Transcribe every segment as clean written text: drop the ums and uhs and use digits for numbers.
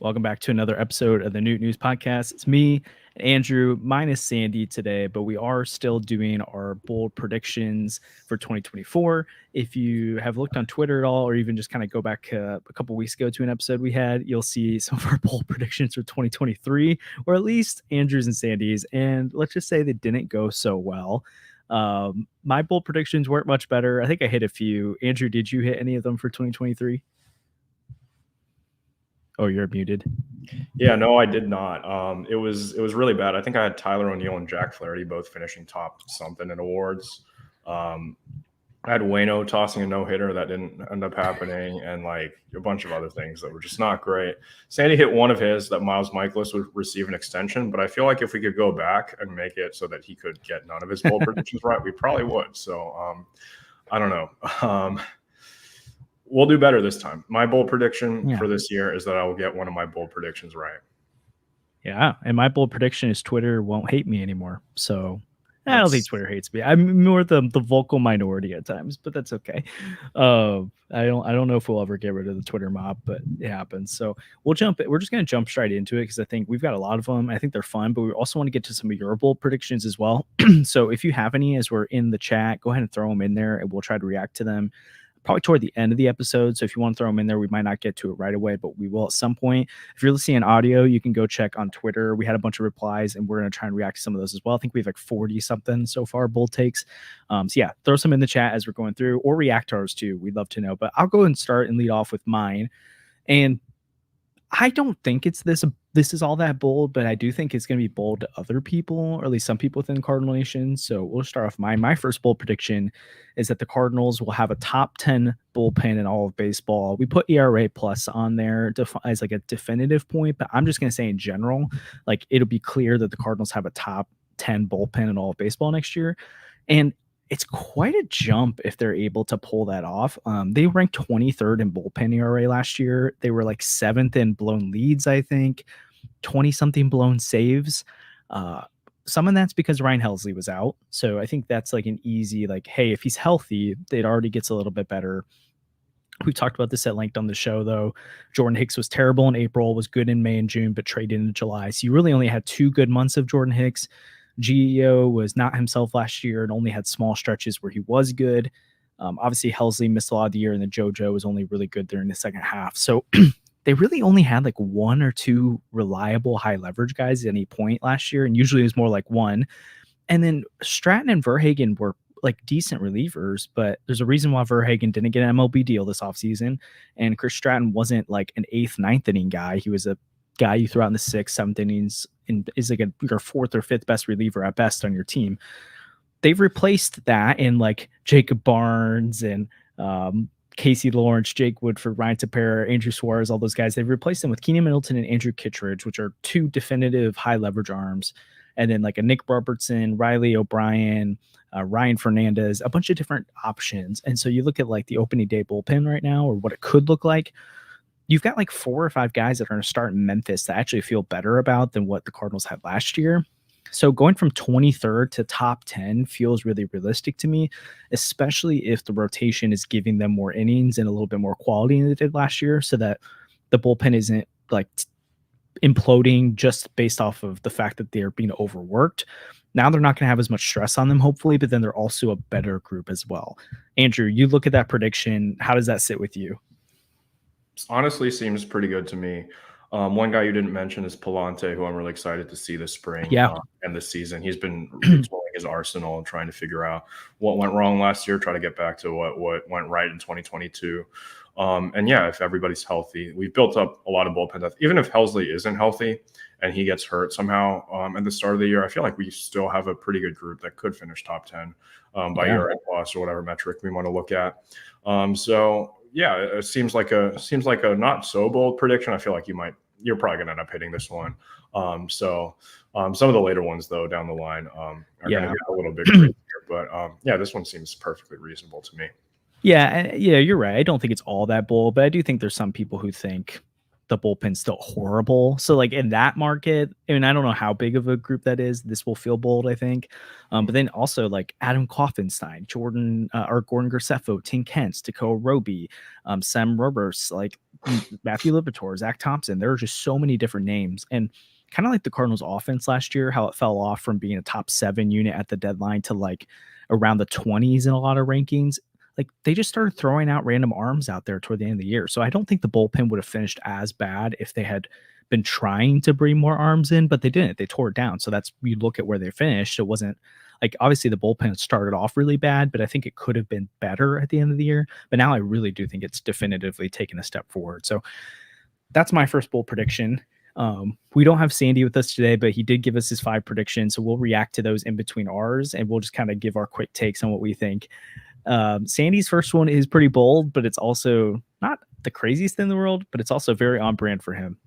Welcome back to another episode of the Newt News Podcast. It's me, Andrew, minus Sandy today, but we are still doing our bold predictions for 2024. If you have looked on Twitter at all, or even just kind of go back a couple weeks ago to an episode we had, you'll see some of our bold predictions for 2023, or at least Andrew's and Sandy's. And let's just say they didn't go so well. My bold predictions weren't much better. I think I hit a few. Andrew, did you hit any of them for 2023? Oh, you're muted. Yeah, no, I did not. It was really bad. I think I had Tyler O'Neill and Jack Flaherty both finishing top something in awards. I had Waino tossing a no-hitter that didn't end up happening, and like a bunch of other things that were just not great. Sandy hit one of his that Miles Michaelis would receive an extension, but I feel like if we could go back and make it so that he could get none of his bold predictions right, we probably would. So I don't know. We'll do better this time. My bold prediction for this year is that I will get one of my bold predictions right. Yeah, and my bold prediction is Twitter won't hate me anymore. So I don't think Twitter hates me. I'm more the vocal minority at times, but that's okay. I don't know if we'll ever get rid of the Twitter mob, but it happens. So we're just gonna jump straight into it because I think we've got a lot of them. I think they're fun, but we also want to get to some of your bold predictions as well. So if you have any as we're in the chat, go ahead and throw them in there and we'll try to react to them probably toward the end of the episode. So if you want to throw them in there, we might not get to it right away, but we will at some point. If you're listening in audio, you can go check on Twitter. We had a bunch of replies and we're going to try and react to some of those as well. I think we have like 40 something so far, bold takes. So yeah, throw some in the chat as we're going through, or react to ours too. We'd love to know, but I'll go and start and lead off with mine. And I don't think this is all that bold, but I do think it's going to be bold to other people, or at least some people within Cardinal Nation. So we'll start off mine. My first bold prediction is that the Cardinals will have a top 10 bullpen in all of baseball. We put ERA plus on there as like a definitive point, but I'm just going to say in general, like it'll be clear that the Cardinals have a top 10 bullpen in all of baseball next year. And it's quite a jump if they're able to pull that off. They ranked 23rd in bullpen ERA last year. They were like 7th in blown leads, I think, 20-something blown saves. Some of that's because Ryan Helsley was out. So I think that's like an easy, like, hey, if he's healthy, it already gets a little bit better. We've talked about this at length on the show, though. Jordan Hicks was terrible in April, was good in May and June, but traded in July. So you really only had 2 good months of Jordan Hicks. GEO was not himself last year and only had small stretches where he was good. Obviously, Helsley missed a lot of the year, and then JoJo was only really good during the second half. So they really only had like 1 or 2 reliable high leverage guys at any point last year, and usually it was more like 1. And then Stratton and Verhagen were like decent relievers, but there's a reason why Verhagen didn't get an MLB deal this offseason, and Chris Stratton wasn't like an 8th, 9th inning guy. He was a guy you throw out in the 6th, 7th innings and is like your 4th or 5th best reliever at best on your team. They've replaced that in like Jacob Barnes and Casey Lawrence, Jake Woodford, Ryan Tepera, Andrew Suarez, all those guys. They've replaced them with Keenan Middleton and Andrew Kittredge, which are 2 definitive high leverage arms. And then like a Nick Robertson, Riley O'Brien, Ryan Fernandez, a bunch of different options. And so you look at like the opening day bullpen right now, or what it could look like. You've got like 4 or 5 guys that are going to start in Memphis that actually feel better about than what the Cardinals had last year. So going from 23rd to top 10 feels really realistic to me, especially if the rotation is giving them more innings and a little bit more quality than it did last year, so that the bullpen isn't like imploding just based off of the fact that they're being overworked. Now they're not going to have as much stress on them, hopefully, but then they're also a better group as well. Andrew, you look at that prediction. How does that sit with you? Honestly, seems pretty good to me. One guy you didn't mention is Palante, who I'm really excited to see this spring and this season. He's been retooling his arsenal and trying to figure out what went wrong last year, try to get back to what went right in 2022. And yeah, if everybody's healthy, we've built up a lot of bullpen depth. Even if Helsley isn't healthy and he gets hurt somehow at the start of the year, I feel like we still have a pretty good group that could finish top 10 by ERA plus or whatever metric we want to look at. So yeah, it seems like a not so bold prediction. I feel like you're probably going to end up hitting this one. So some of the later ones though down the line are going to get a little bit crazier. But yeah, this one seems perfectly reasonable to me. Yeah, you're right. I don't think it's all that bold, but I do think there's some people who think the bullpen's still horrible. So like in that market, I mean, I don't know how big of a group that is. This will feel bold, I think. But then also like Adam Kaufenstein, Gordon Graceffo, Tim Kentz, Takeo Roby, Sam Roberts, like Matthew Liberatore, Zach Thompson. There are just so many different names. And kind of like the Cardinals offense last year, how it fell off from being a top 7 unit at the deadline to like around the 20s in a lot of rankings. Like they just started throwing out random arms out there toward the end of the year. So I don't think the bullpen would have finished as bad if they had been trying to bring more arms in, but they didn't. They tore it down. So that's, you look at where they finished. It wasn't like, obviously the bullpen started off really bad, but I think it could have been better at the end of the year. But now I really do think it's definitively taken a step forward. So that's my first bold prediction. We don't have Sandy with us today, but he did give us his 5 predictions. So we'll react to those in between ours, and we'll just kind of give our quick takes on what we think. Sandy's first one is pretty bold, but it's also not the craziest thing in the world, but it's also very on brand for him.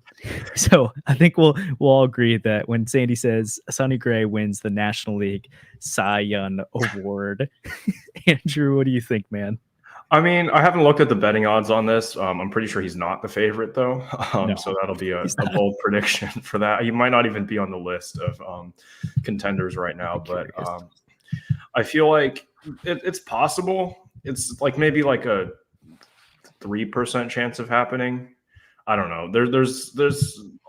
So I think we'll all agree that when Sandy says Sonny Gray wins the National League Cy Young Award, Andrew, what do you think, man? I mean, I haven't looked at the betting odds on this. I'm pretty sure he's not the favorite, though. No, so that'll be a bold prediction for that. He might not even be on the list of contenders right now, but I feel like it's possible. It's like maybe like a 3% chance of happening. I don't know. There's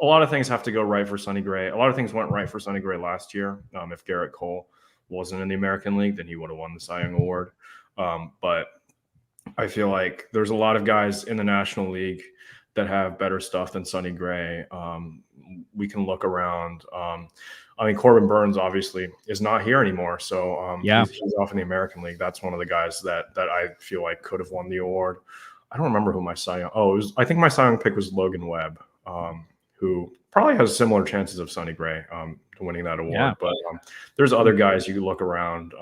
a lot of things have to go right for Sonny Gray. A lot of things went right for Sonny Gray last year. If Garrett Cole wasn't in the American League, then he would have won the Cy Young Award. But I feel like there's a lot of guys in the National League that have better stuff than Sonny Gray. We can look around. I mean, Corbin Burns obviously is not here anymore, so he's off in the American League. That's one of the guys that I feel like could have won the award. I don't remember who my Cy Young. I think my Cy Young pick was Logan Webb, who probably has similar chances of Sonny Gray to winning that award. Yeah. But there's other guys you could look around.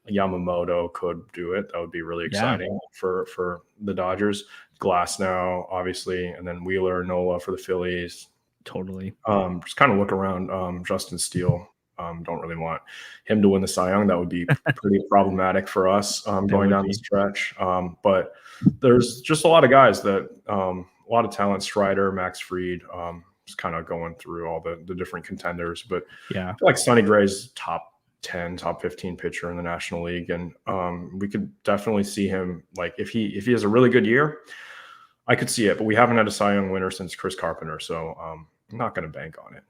Yamamoto could do it. That would be really exciting for the Dodgers. Glasnow, obviously, and then Wheeler, Nola for the Phillies. Totally. Just kind of look around. Justin Steele. Don't really want him to win the Cy Young. That would be pretty problematic for us going down the stretch. But there's just a lot of guys that a lot of talent. Strider, Max Fried. Just kind of going through all the different contenders. But I feel like Sonny Gray's top 10, top 15 pitcher in the National League, and we could definitely see him. Like if he has a really good year, I could see it. But we haven't had a Cy Young winner since Chris Carpenter, so I'm not going to bank on it.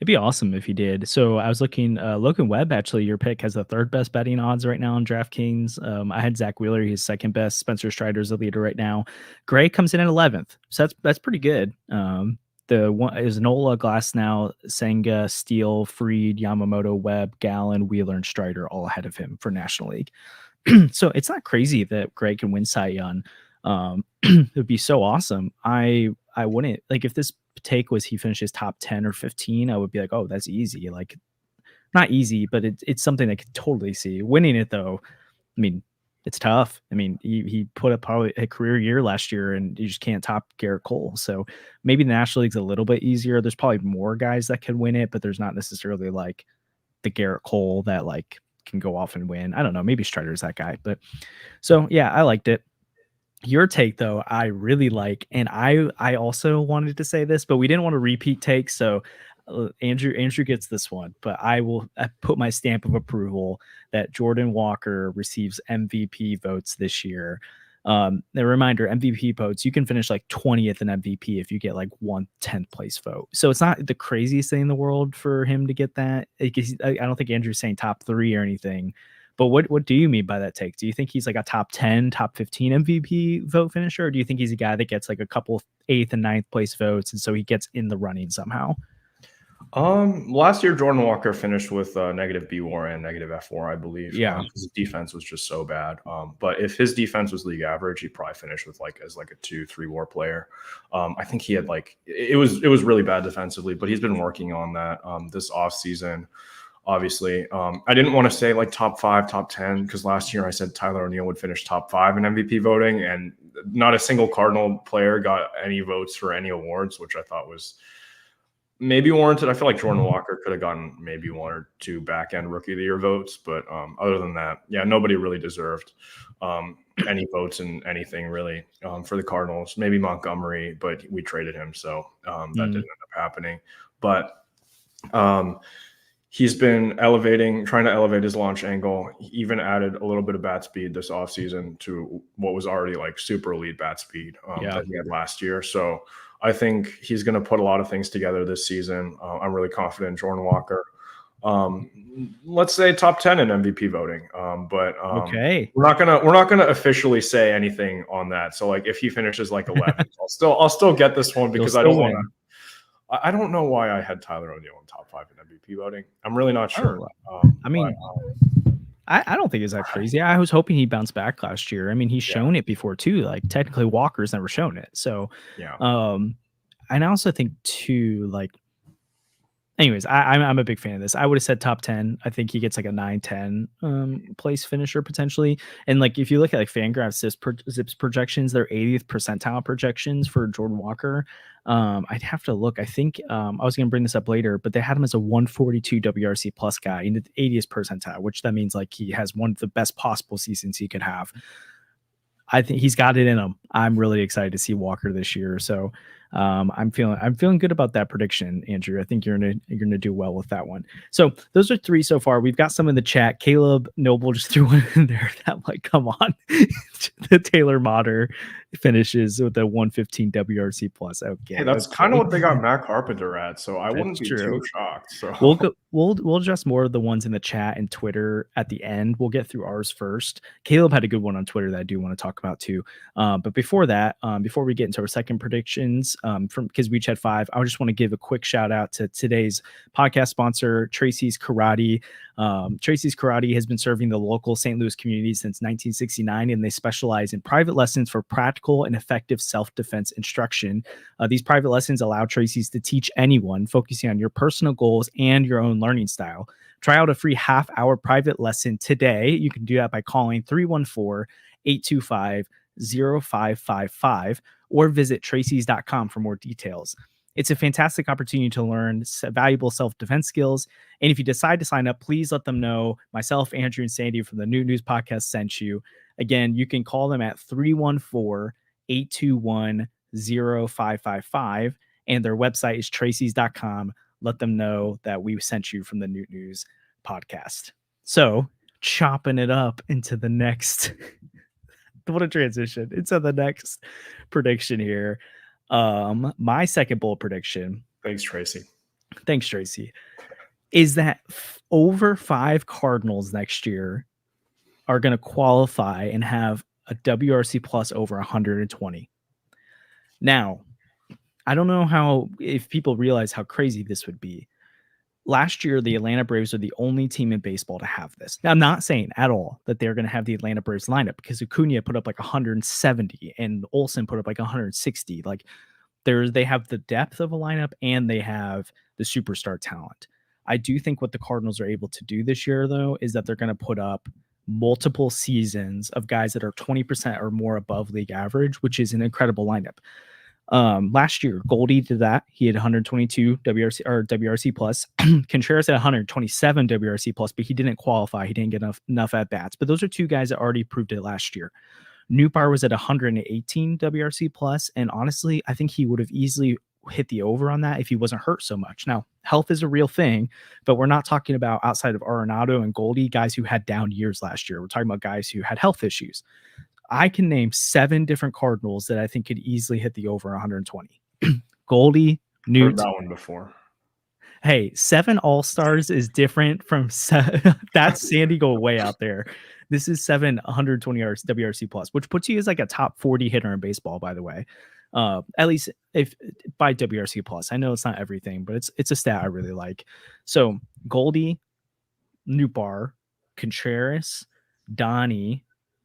It'd be awesome if he did. So I was looking, Logan Webb, actually, your pick has the 3rd best betting odds right now on DraftKings. I had Zach Wheeler. He's 2nd best. Spencer Strider's the leader right now. Gray comes in at 11th. So that's pretty good. The one is Nola, Glasnow, Senga, Steele, Fried, Yamamoto, Webb, Gallen, Wheeler, and Strider all ahead of him for National League. So it's not crazy that Gray can win Cy Young. It would be so awesome. I wouldn't, like, if this take was he finishes top 10 or 15, I would be like, oh, that's easy. Like, not easy, but it's something I could totally see. Winning it, though, I mean, it's tough. I mean, he put up probably a career year last year, and you just can't top Garrett Cole. So maybe the National League's a little bit easier. There's probably more guys that could win it, but there's not necessarily like the Garrett Cole that like can go off and win. I don't know. Maybe Strider's that guy. But so yeah, I liked it. Your take, though, I really like, and I also wanted to say this, but we didn't want to repeat takes, so Andrew gets this one, but I put my stamp of approval that Jordan Walker receives MVP votes this year. A reminder, MVP votes, you can finish like 20th in MVP if you get like 1/10th place vote. So it's not the craziest thing in the world for him to get that. I don't think Andrew's saying top 3 or anything. But what do you mean by that take? Do you think he's like a top 10, top 15 MVP vote finisher? Or do you think he's a guy that gets like a couple 8th and 9th place votes, and so he gets in the running somehow? Last year, Jordan Walker finished with negative B WAR and negative F WAR, I believe. Yeah. His defense was just so bad. But if his defense was league average, he'd probably finish with as a 2-3 WAR player. I think he had it was really bad defensively, but he's been working on that this offseason. Obviously, I didn't want to say top 5, top 10, because last year I said Tyler O'Neill would finish top 5 in MVP voting, and not a single Cardinal player got any votes for any awards, which I thought was maybe warranted. I feel like Jordan Walker could have gotten maybe 1 or 2 back-end Rookie of the Year votes, but other than that, yeah, nobody really deserved any votes in anything really for the Cardinals. Maybe Montgomery, but we traded him, so that didn't end up happening. But He's been trying to elevate his launch angle. He even added a little bit of bat speed this offseason to what was already like super elite bat speed that he had last year. So I think he's going to put a lot of things together this season. I'm really confident in Jordan Walker. Let's say top 10 in MVP voting. Okay, we're not gonna officially say anything on that. So like if he finishes like 11th, I'll still get this one because I don't want to. I don't know why I had Tyler O'Neill in top 5 in MVP voting. I'm really not sure. I mean, I don't think it's that crazy. I was hoping he bounced back last year. I mean, he's shown it before too. Like technically, Walker's never shown it. So, and I also think too, like, anyways, I'm a big fan of this. I would have said top 10. I think he gets like a 9-10 place finisher potentially. And like if you look at like Fangraphs Zips projections, they're 80th percentile projections for Jordan Walker. I'd have to look. I think I was going to bring this up later, but they had him as a 142 WRC plus guy in the 80th percentile, which that means like he has one of the best possible seasons he could have. I think he's got it in him. I'm really excited to see Walker this year. So I'm feeling good about that prediction, Andrew. I think you're gonna do well with that one. So those are 3 so far. We've got some in the chat. Caleb Noble just threw one in there that like, come on. The Taylor Motter finishes with a 115 WRC plus. Okay, hey, that's kind of what they got Matt Carpenter at, so I wouldn't be too shocked. So we'll address more of the ones in the chat and Twitter at the end. We'll get through ours first. Caleb had a good one on Twitter that I do want to talk about too. But before that, before we get into our second predictions, from because we had 5, I just want to give a quick shout out to today's podcast sponsor, Tracy's Karate. Tracy's Karate has been serving the local St. Louis community since 1969, and they specialize in private lessons for practical and effective self-defense instruction. These private lessons allow Tracy's to teach anyone, focusing on your personal goals and your own learning style. Try out a free half-hour private lesson today. You can do that by calling 314-825-0555 or visit tracys.com for more details. It's a fantastic opportunity to learn valuable self-defense skills. And if you decide to sign up, please let them know myself, Andrew, and Sandy from the New News Podcast sent you. Again, you can call them at 314-821-0555, and their website is tracys.com. Let them know that we sent you from the New News Podcast. So, chopping it up into the next... what a transition into the next prediction here. My second bold prediction. Thanks, Tracy, is that over 5 Cardinals next year are going to qualify and have a WRC plus over 120. Now, I don't know if people realize how crazy this would be. Last year, the Atlanta Braves are the only team in baseball to have this. Now, I'm not saying at all that they're going to have the Atlanta Braves lineup, because Acuna put up like 170 and Olsen put up like 160. Like they have the depth of a lineup and they have the superstar talent. I do think what the Cardinals are able to do this year, though, is that they're going to put up multiple seasons of guys that are 20% or more above league average, which is an incredible lineup. Last year, Goldie did that. He had 122 WRC plus. Contreras had 127 WRC plus, but he didn't qualify. He didn't get enough at bats. But those are 2 guys that already proved it last year. Nootbaar was at 118 WRC plus, and honestly, I think he would have easily hit the over on that if he wasn't hurt so much. Now, health is a real thing, but we're not talking about, outside of Arenado and Goldie, guys who had down years last year. We're talking about guys who had health issues. I can name 7 different Cardinals that I think could easily hit the over 120. Goldie, Newt. Heard that one before. Hey, 7 All-Stars is different from that's Sandy go way out there. This is 7 120 WRC plus, which puts you as like a top 40 hitter in baseball, by the way. At least if by WRC plus. I know it's not everything, but it's a stat I really like. So Goldie, Nootbaar, Contreras, Donnie,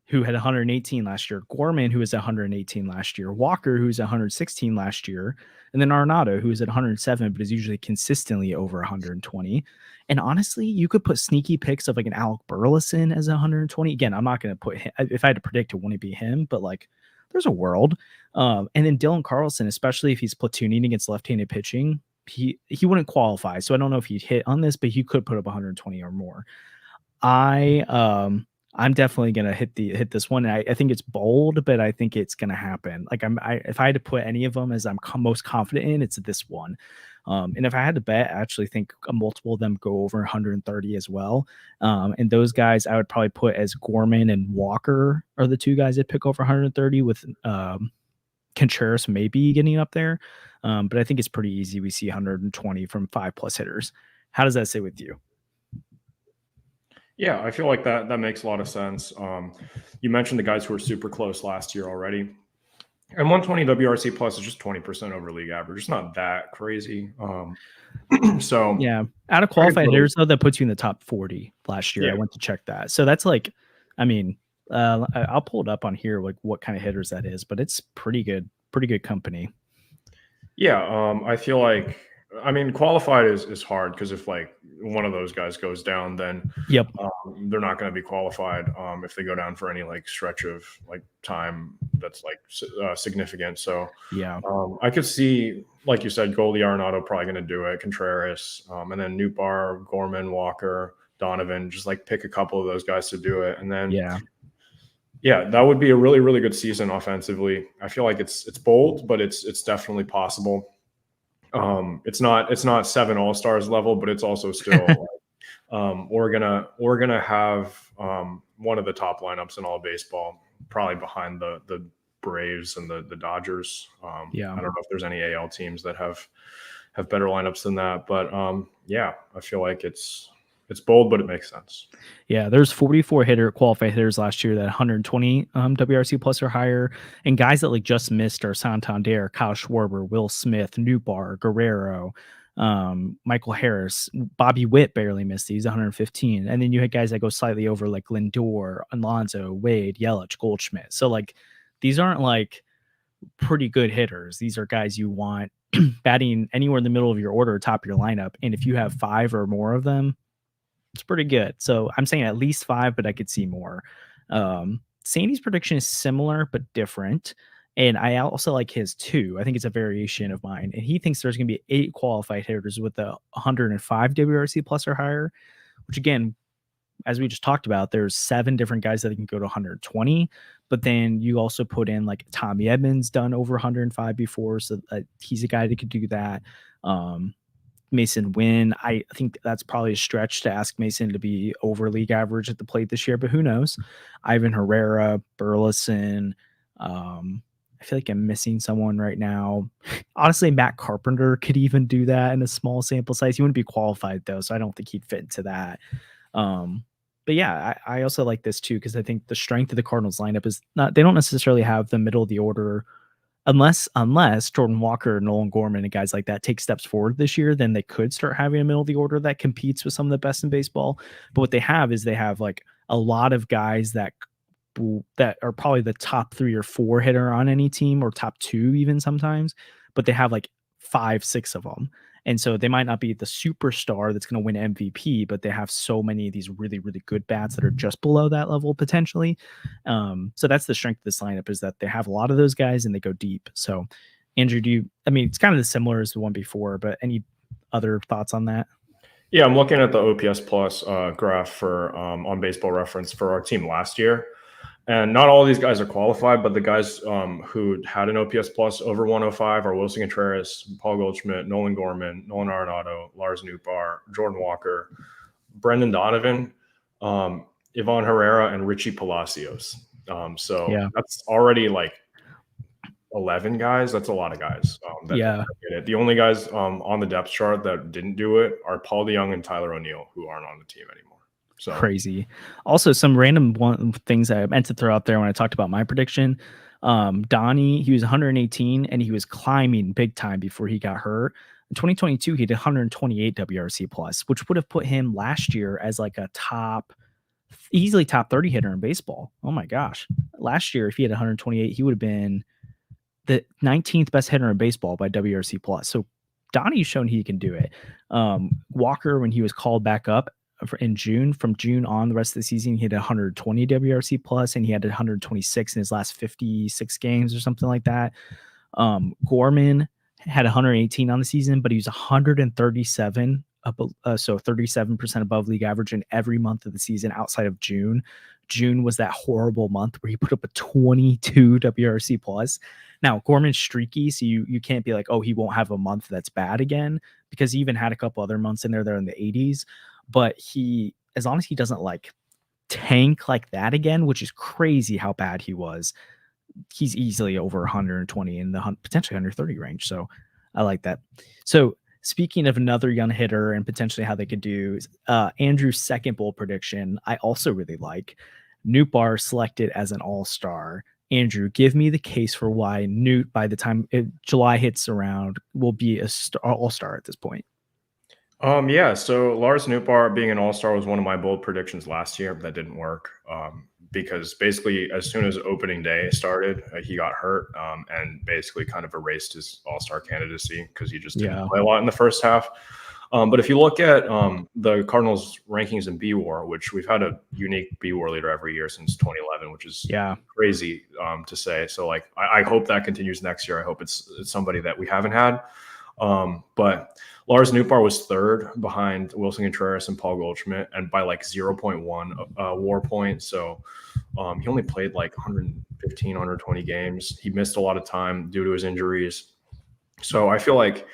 who had 118 last year, Gorman, who was at 118 last year, Walker, who was at 116 last year, and then Arenado, who is at 107, but is usually consistently over 120. And honestly, you could put sneaky picks of like an Alec Burleson as 120. Again, I'm not going to put him, if I had to predict, it wouldn't be him, but like there's a world. And then Dylan Carlson, especially if he's platooning against left-handed pitching, he wouldn't qualify. So I don't know if he'd hit on this, but he could put up 120 or more. I'm definitely gonna hit this one. I think it's bold, but I think it's gonna happen. Like if I had to put any of them as I'm most confident in, it's this one. And if I had to bet, I actually think a multiple of them go over 130 as well. And those guys I would probably put as Gorman and Walker are the two guys that pick over 130 with Contreras maybe getting up there. But I think it's pretty easy. We see 120 from 5+ hitters. How does that sit with you? Yeah, I feel like that makes a lot of sense. You mentioned the guys who were super close last year already. And 120 WRC plus is just 20% over league average. It's not that crazy. So yeah, out of qualified hitters though, that puts you in the top 40 last year. Yeah. I went to check that. So that's like, I mean, I'll pull it up on here, like what kind of hitters that is, but it's pretty good company. Yeah, I feel like, I mean, qualified is hard because if like one of those guys goes down, then yep, they're not going to be qualified if they go down for any like stretch of like time that's like significant. So yeah, I could see, like you said, Goldie Arenado probably going to do it, Contreras, and then Nootbaar, Gorman, Walker, Donovan, just like pick a couple of those guys to do it, and then yeah, that would be a really, really good season offensively. I feel like it's bold, but it's definitely possible. It's not 7 All-Stars level, but it's also still we're gonna have one of the top lineups in all baseball, probably behind the Braves and the Dodgers. I don't know if there's any AL teams that have better lineups than that, but yeah, I feel like it's bold, but it makes sense. Yeah, there's 44 qualified hitters last year that 120 WRC plus or higher, and guys that like just missed are Santander, Kyle Schwarber, Will Smith, Nootbaar, Guerrero, Michael Harris, Bobby Witt barely missed. He's 115, and then you had guys that go slightly over like Lindor, Alonso, Wade, Yelich, Goldschmidt. So like these aren't like pretty good hitters. These are guys you want batting anywhere in the middle of your order, top of your lineup, and if you have 5 or more of them, it's pretty good. So I'm saying at least 5, but I could see more. Sandy's prediction is similar but different, and I also like his too. I think it's a variation of mine, and he thinks there's going to be 8 qualified hitters with a 105 WRC plus or higher, which again, as we just talked about, there's 7 different guys that can go to 120, but then you also put in like Tommy Edmonds done over 105 before, so he's a guy that could do that. Mason Wynn, I think that's probably a stretch to ask Mason to be over league average at the plate this year, but who knows? Ivan Herrera, Burleson. I feel like I'm missing someone right now. Honestly, Matt Carpenter could even do that in a small sample size. He wouldn't be qualified though, so I don't think he'd fit into that. But yeah, I also like this too because I think the strength of the Cardinals lineup is not, they don't necessarily have the middle of the order. Unless Jordan Walker, Nolan Gorman, and guys like that take steps forward this year, then they could start having a middle of the order that competes with some of the best in baseball. But what they have is they have like a lot of guys that are probably the top 3 or 4 hitter on any team, or top 2 even sometimes. But they have like 5, 6 of them. And so they might not be the superstar that's going to win MVP, but they have so many of these really, really good bats that are just below that level potentially. So that's the strength of this lineup, is that they have a lot of those guys and they go deep. So Andrew, it's kind of the similar as the one before, but any other thoughts on that? Yeah, I'm looking at the OPS plus graph for on Baseball Reference for our team last year. And not all of these guys are qualified, but the guys who had an OPS plus over 105 are Wilson Contreras, Paul Goldschmidt, Nolan Gorman, Nolan Arenado, Lars Nootbaar, Jordan Walker, Brendan Donovan, Ivan Herrera, and Richie Palacios. So that's already like 11 guys. That's a lot of guys. That did it. The only guys on the depth chart that didn't do it are Paul DeJong and Tyler O'Neill, who aren't on the team anymore. So crazy. Also, some random things I meant to throw out there when I talked about my prediction. Donnie, he was 118 and he was climbing big time before he got hurt. In 2022, he did 128 WRC plus, which would have put him last year as like a easily top 30 hitter in baseball. Oh my gosh. Last year, if he had 128, he would have been the 19th best hitter in baseball by WRC plus. So Donnie's shown he can do it. Walker, when he was called back up in June, from June on the rest of the season, he had 120 WRC plus, and he had 126 in his last 56 games or something like that. Gorman had 118 on the season, but he was 137 so 37% above league average in every month of the season outside of June. June was that horrible month where he put up a 22 WRC plus. Now Gorman's streaky, so you can't be like, oh, he won't have a month that's bad again, because he even had a couple other months in there that are in the 80s. But he, as long as he doesn't like tank like that again, which is crazy how bad he was, he's easily over 120 in the potentially 130 range. So I like that. So speaking of another young hitter and potentially how they could do, Andrew's second bold prediction, I also really like. Nootbaar selected as an all-star. Andrew, give me the case for why Newt, by the time July hits around, will be a all-star at this point. Yeah, so Lars Nootbaar being an all-star was one of my bold predictions last year, but that didn't work because basically as soon as opening day started, he got hurt and basically kind of erased his all-star candidacy because he just didn't play a lot in the first half. But if you look at the Cardinals rankings in B-WAR, which we've had a unique B-WAR leader every year since 2011, which is crazy to say. So like, I hope that continues next year. I hope it's somebody that we haven't had. But Lars Nootbaar was third behind Wilson Contreras and Paul Goldschmidt, and by like 0.1 WAR points. So he only played like 115, 120 games. He missed a lot of time due to his injuries. So I feel like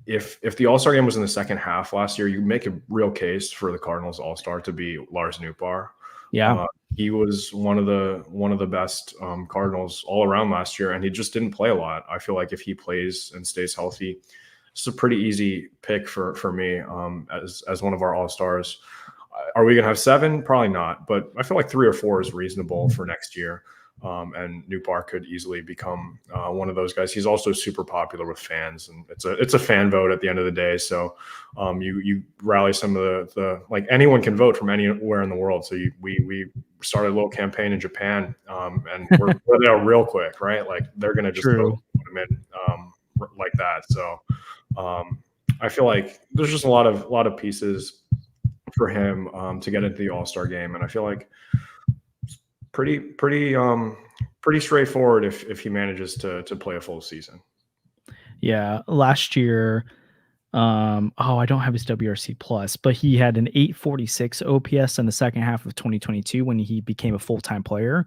if the All-Star game was in the second half last year, you make a real case for the Cardinals All-Star to be Lars Nootbaar. Yeah. He was one of the best Cardinals all around last year, and he just didn't play a lot. I feel like if he plays and stays healthy, it's a pretty easy pick for me as one of our all-stars. Are we going to have 7? Probably not, but I feel like 3 or 4 is reasonable for next year. And Nootbaar could easily become one of those guys. He's also super popular with fans, and it's a fan vote at the end of the day. So you rally some of the like anyone can vote from anywhere in the world. So we started a little campaign in Japan, and we're there real quick, right? Like they're gonna just vote him in like that. So I feel like there's just a lot of pieces for him to get into the All-Star game, and I feel like pretty straightforward if he manages to play a full season. Yeah, last year, I don't have his WRC plus, but he had an 846 OPS in the second half of 2022 when he became a full-time player,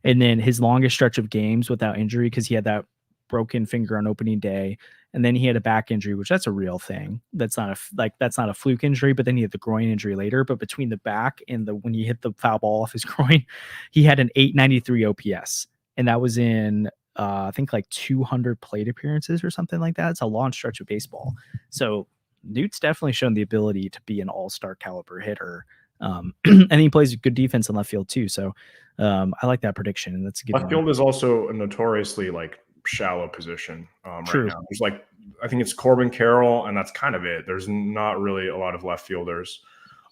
and then his longest stretch of games without injury, because he had that broken finger on opening day, and then he had a back injury, which that's a real thing. That's not a fluke injury, but then he had the groin injury later. But between the back and when he hit the foul ball off his groin, he had an 893 OPS, and that was in I think like 200 plate appearances or something like that. It's a long stretch of baseball. So Newt's definitely shown the ability to be an all-star caliber hitter. And he plays good defense in left field too. So I like that prediction. And that's a good left field is also a notoriously like shallow position right now. There's like, I think it's Corbin Carroll, and that's kind of it. There's not really a lot of left fielders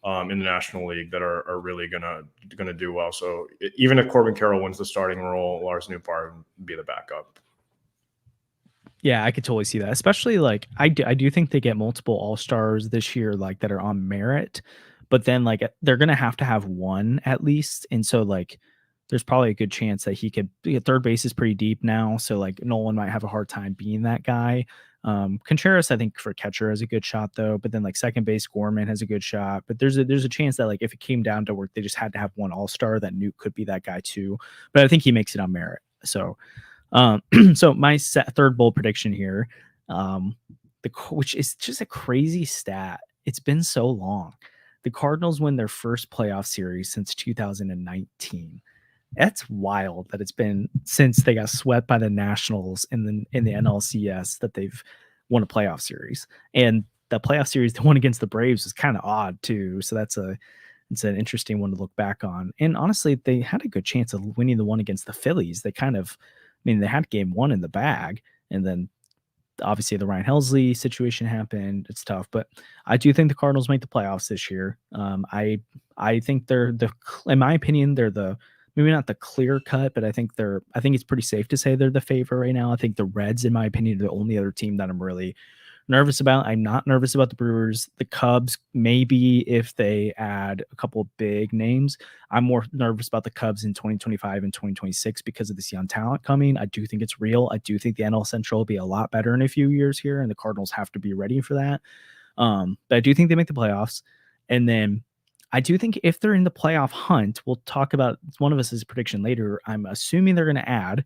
in the National League that are really gonna do well. So even if Corbin Carroll wins the starting role, Lars Nootbaar would be the backup. Yeah, I could totally see that. Especially like I do think they get multiple all-stars this year, like that are on merit, but then like they're gonna have to have one at least. And so like there's probably a good chance that he could be. Third base is pretty deep now, so like Nolan might have a hard time being that guy. Contreras, I think, for catcher has a good shot though, but then like second base Gorman has a good shot. But there's a chance that like if it came down to work, they just had to have one all-star, that Newt could be that guy too. But I think he makes it on merit. So so my third bold prediction here, which is just a crazy stat. It's been so long. The Cardinals win their first playoff series since 2019. That's wild that it's been since they got swept by the Nationals in the NLCS that they've won a playoff series. And the playoff series, the one against the Braves, was kind of odd too. So it's an interesting one to look back on. And honestly, they had a good chance of winning the one against the Phillies. They had game 1 in the bag, and then obviously the Ryan Helsley situation happened. It's tough, but I do think the Cardinals make the playoffs this year. I think in my opinion, they're maybe not the clear cut, but I think it's pretty safe to say they're the favorite right now. I think the Reds, in my opinion, are the only other team that I'm really nervous about. I'm not nervous about the Brewers. The Cubs, maybe if they add a couple of big names. I'm more nervous about the Cubs in 2025 and 2026 because of this young talent coming. I do think it's real. I do think the NL Central will be a lot better in a few years here, and the Cardinals have to be ready for that. But I do think they make the playoffs. And then I do think if they're in the playoff hunt, we'll talk about one of us' prediction later. I'm assuming they're going to add,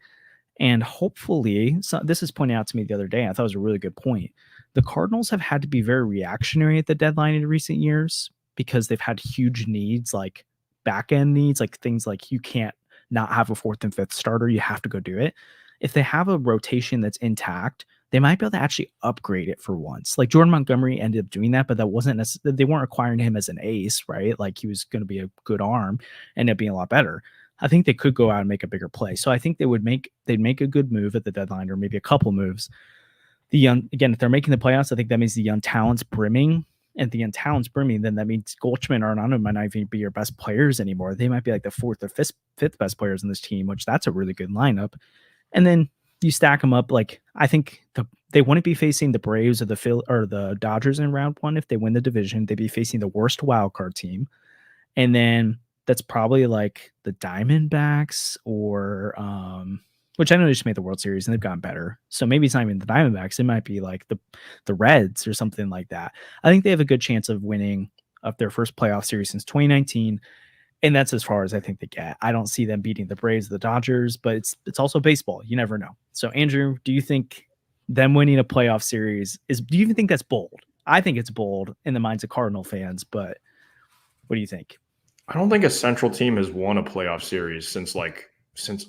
and hopefully, so this is pointed out to me the other day. I thought it was a really good point. The Cardinals have had to be very reactionary at the deadline in recent years because they've had huge needs, like back end needs, like things like you can't not have a fourth and fifth starter. You have to go do it. If they have a rotation that's intact, they might be able to actually upgrade it for once. Like Jordan Montgomery ended up doing that, but that wasn't necessarily, they weren't acquiring him as an ace, right? Like he was going to be a good arm, ended up being a lot better. I think they could go out and make a bigger play. So I think they'd make a good move at the deadline, or maybe a couple moves. The young, again, if they're making the playoffs, I think that means the young talent's brimming. And the young talent's brimming, then that means Goldschmidt or Arnano might not even be your best players anymore. They might be like the fourth or fifth best players in this team, which that's a really good lineup. And then you stack them up. Like I think they wouldn't be facing the Braves or the Dodgers in round one if they win the division. They'd be facing the worst wild card team, and then that's probably like the Diamondbacks or which I know they just made the World Series and they've gotten better. So maybe it's not even the Diamondbacks. It might be like the Reds or something like that. I think they have a good chance of winning of their first playoff series since 2019. And that's as far as I think they get. I don't see them beating the Braves, the Dodgers, but it's also baseball. You never know. So Andrew, do you think them winning a playoff series do you even think that's bold? I think it's bold in the minds of Cardinal fans, but what do you think? I don't think a Central team has won a playoff series since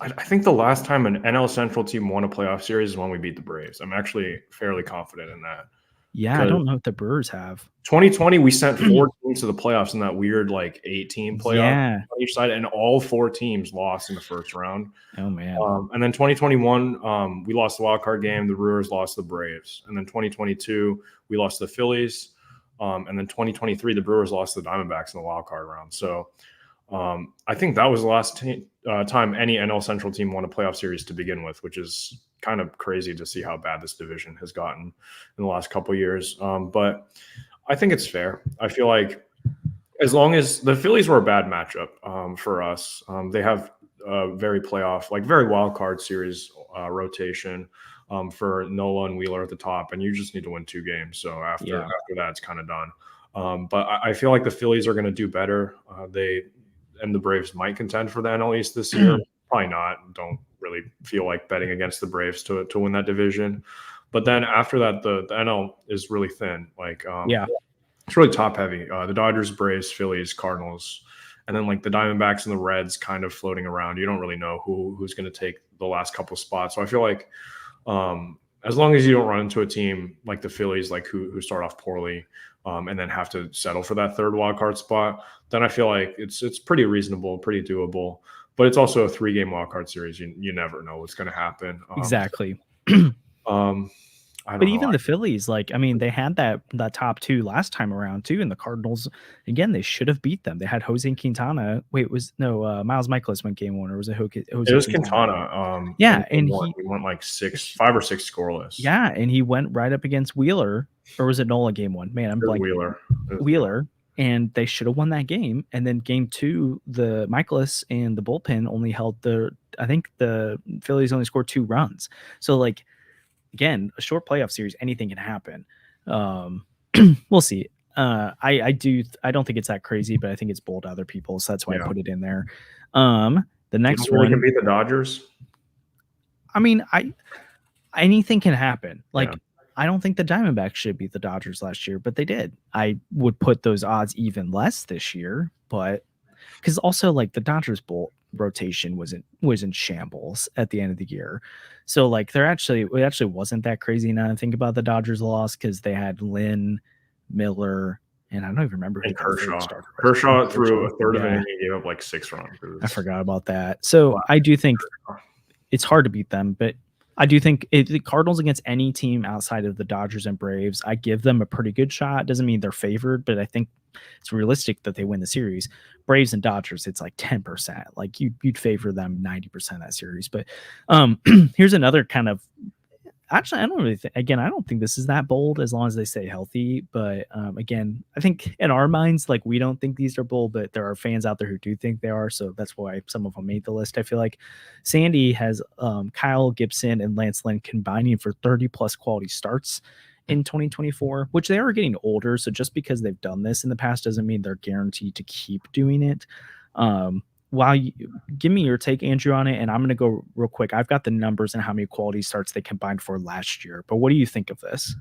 I think the last time an NL Central team won a playoff series is when we beat the Braves. I'm actually fairly confident in that. Yeah, I don't know if the Brewers have. 2020, we sent 4 teams to the playoffs in that weird 8-team playoff on each side, and all 4 teams lost in the first round. Oh man! And then 2021, we lost the wild card game. The Brewers lost the Braves, and then 2022, we lost the Phillies. And then 2023, the Brewers lost the Diamondbacks in the wild card round. So I think that was the last time any NL Central team won a playoff series to begin with, which is kind of crazy to see how bad this division has gotten in the last couple of years. But I think it's fair. I feel like as long as the Phillies were a bad matchup for us, they have a very wild card series rotation for Nola and Wheeler at the top, and you just need to win 2 games. So after that, it's kind of done. But I feel like the Phillies are going to do better. And the Braves might contend for the NL East this year. Probably not. Don't really feel like betting against the Braves to win that division. But then after that, the NL is really thin. It's really top heavy. The Dodgers, Braves, Phillies, Cardinals, and then the Diamondbacks and the Reds kind of floating around. You don't really know who's going to take the last couple spots. So I feel like as long as you don't run into a team like the Phillies, who start off poorly and then have to settle for that third wild card spot, then I feel like it's pretty reasonable, pretty doable. But it's also a 3-game wild card series. You never know what's going to happen. Exactly. But even the Phillies, they had that top 2 last time around too, and the Cardinals, again, they should have beat them. They had Jose Quintana. Wait, Miles Michaelis went game 1, or was it Jose? It was Quintana. And he went 5 or 6 scoreless. Yeah, and he went right up against Wheeler, or was it Nola game 1? Man, I'm blanking. Wheeler, and they should have won that game. And then game 2, the Michaelis and the bullpen only held I think the Phillies only scored 2 runs. So again, a short playoff series, anything can happen. We'll see. I don't think it's that crazy, but I think it's bold to other people, so that's why I put it in there. The next one can beat the Dodgers. I mean, anything can happen. I don't think the Diamondbacks should beat the Dodgers last year, but they did. I would put those odds even less this year, but because also the Dodgers rotation was in shambles at the end of the year. So it actually wasn't that crazy now to think about the Dodgers loss, because they had Lynn, Miller, and I don't even remember who Kershaw. Kershaw threw a third of an inning, gave up 6 runs. I forgot about that. So I do think it's hard to beat them, but I do think the Cardinals against any team outside of the Dodgers and Braves, I give them a pretty good shot. Doesn't mean they're favored, but I think it's realistic that they win the series. Braves and Dodgers, it's 10%. You'd favor them 90% of that series. But here's another kind of, actually, I don't really think, again, I don't think this is that bold as long as they stay healthy. But again, I think in our minds, we don't think these are bold, but there are fans out there who do think they are. So that's why some of them made the list. I feel like Sandy has Kyle Gibson and Lance Lynn combining for 30 plus quality starts in 2024, which they are getting older. So just because they've done this in the past doesn't mean they're guaranteed to keep doing it. While you give me your take, Andrew, on it, and I'm going to go real quick. I've got the numbers and how many quality starts they combined for last year. But what do you think of this?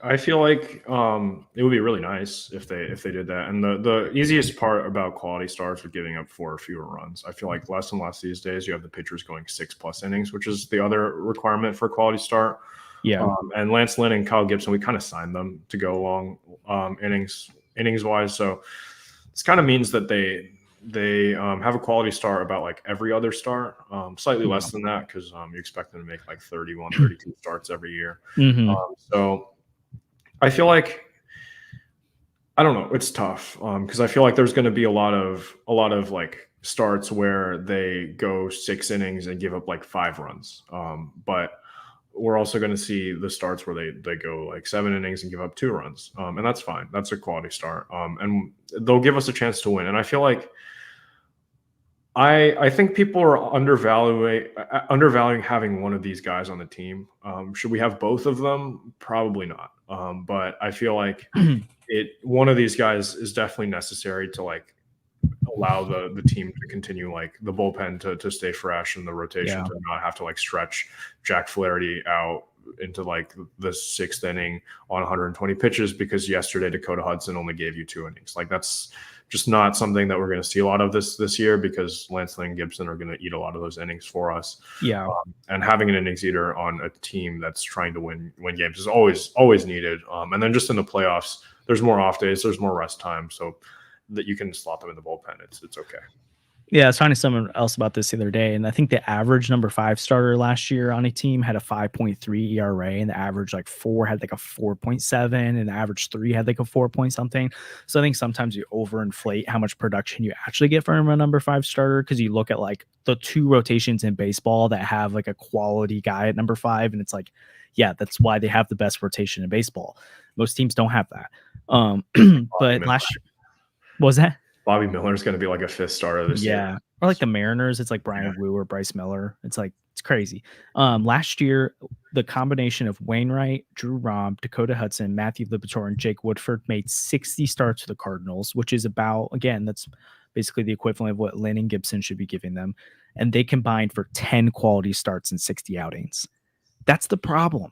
I feel like it would be really nice if they did that. And the easiest part about quality starts are giving up 4 or fewer runs. I feel like less and less these days you have the pitchers going 6+ innings, which is the other requirement for a quality start. Yeah. And Lance Lynn and Kyle Gibson, we kind of signed them to go along innings wise. So this kind of means that they have a quality start about like every other start, slightly less than that because you expect them to make like 31, 32 starts every year. So I feel like, I don't know, it's tough because I feel like there's going to be a lot of like starts where they go 6 innings and give up like 5 runs. But we're also going to see the starts where they go like 7 innings and give up 2 runs. And that's fine. That's a quality start. And they'll give us a chance to win. And I feel like I think people are undervaluing having one of these guys on the team. Should we have both of them? Probably not. But I feel like one of these guys is definitely necessary to like allow the team to continue, like the bullpen to stay fresh and the rotation to not have to like stretch Jack Flaherty out into like the 6th inning on 120 pitches because yesterday Dakota Hudson only gave you 2 innings. Like that's just not something that we're going to see a lot of this year because Lance Lynn and Gibson are going to eat a lot of those innings for us. Yeah. And having an innings eater on a team that's trying to win games is always needed. And then just in the playoffs, there's more off days, there's more rest time, so that you can slot them in the bullpen. It's okay. Yeah, I was talking to someone else about this the other day, and I think the average number 5 starter last year on a team had a 5.3 ERA, and the average like 4 had like a 4.7, and the average 3 had like a 4 point something. So I think sometimes you overinflate how much production you actually get from a number 5 starter because you look at like the 2 rotations in baseball that have like a quality guy at number 5, and it's like, yeah, that's why they have the best rotation in baseball. Most teams don't have that. But last year, what was that? Bobby Miller is going to be like a 5th starter this year. Yeah. Or like the Mariners, it's like Brian Wu or Bryce Miller. It's like, it's crazy. Last year, the combination of Wainwright, Drew Rom, Dakota Hudson, Matthew Liberatore, and Jake Woodford made 60 starts for the Cardinals, which is about, again, that's basically the equivalent of what Lynn and Gibson should be giving them. And they combined for 10 quality starts and 60 outings. That's the problem.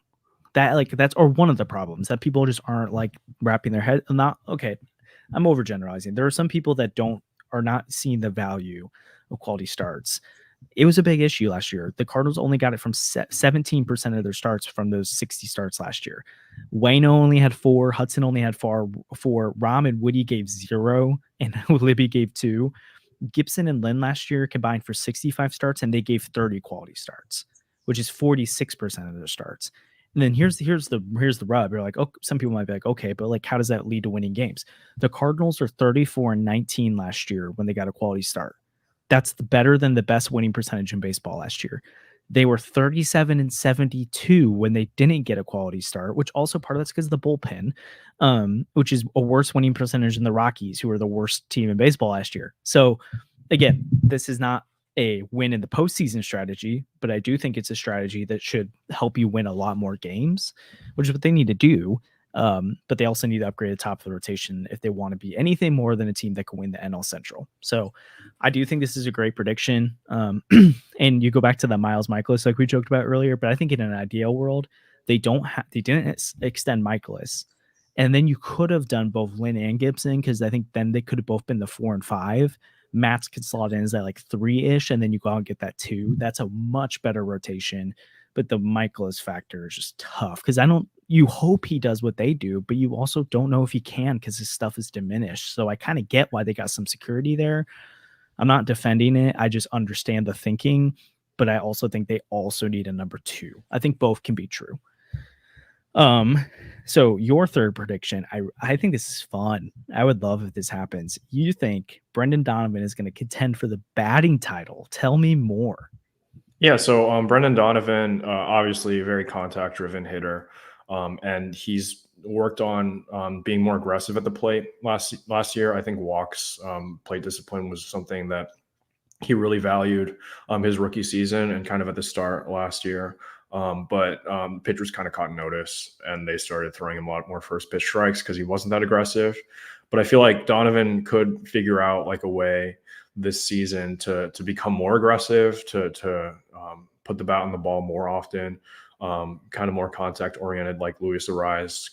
Or one of the problems that people just aren't like wrapping their head. Not okay. I'm overgeneralizing. There are some people that are not seeing the value of quality starts. It was a big issue last year. The Cardinals only got it from 17% of their starts from those 60 starts last year. Wayno only had 4. Hudson only had 4. Rom and Woody gave 0, and Libby gave 2. Gibson and Lynn last year combined for 65 starts, and they gave 30 quality starts, which is 46% of their starts. And then here's the rub. You're like, oh, some people might be like, okay, but like, how does that lead to winning games? The Cardinals are 34-19 last year when they got a quality start. That's better than the best winning percentage in baseball last year. They were 37-72 when they didn't get a quality start, which also part of that's because of the bullpen, which is a worse winning percentage than the Rockies, who were the worst team in baseball last year. So again, this is not a win in the postseason strategy, but I do think it's a strategy that should help you win a lot more games, which is what they need to do. But they also need to upgrade the top of the rotation if they want to be anything more than a team that can win the NL Central. So I do think this is a great prediction. And you go back to the Miles Michaelis, like we joked about earlier, but I think in an ideal world, they didn't extend Michaelis. And then you could have done both Lynn and Gibson, because I think then they could have both been the 4 and 5. Matt's could slot in as that like 3-ish, and then you go out and get that 2. That's a much better rotation. But the Michaelis factor is just tough because you hope he does what they do, but you also don't know if he can because his stuff is diminished. So I kind of get why they got some security there. I'm not defending it. I just understand the thinking, but I also think they also need a number 2. I think both can be true. So your third prediction, I think this is fun. I would love if this happens. You think Brendan Donovan is going to contend for the batting title? Tell me more. Yeah, so Brendan Donovan, obviously a very contact-driven hitter, and he's worked on being more aggressive at the plate last year. I think walks, plate discipline was something that he really valued his rookie season and kind of at the start last year. But pitchers kind of caught notice, and they started throwing him a lot more first pitch strikes because he wasn't that aggressive. But I feel like Donovan could figure out like a way this season to become more aggressive, to put the bat on the ball more often, kind of more contact oriented, like Luis Ariz.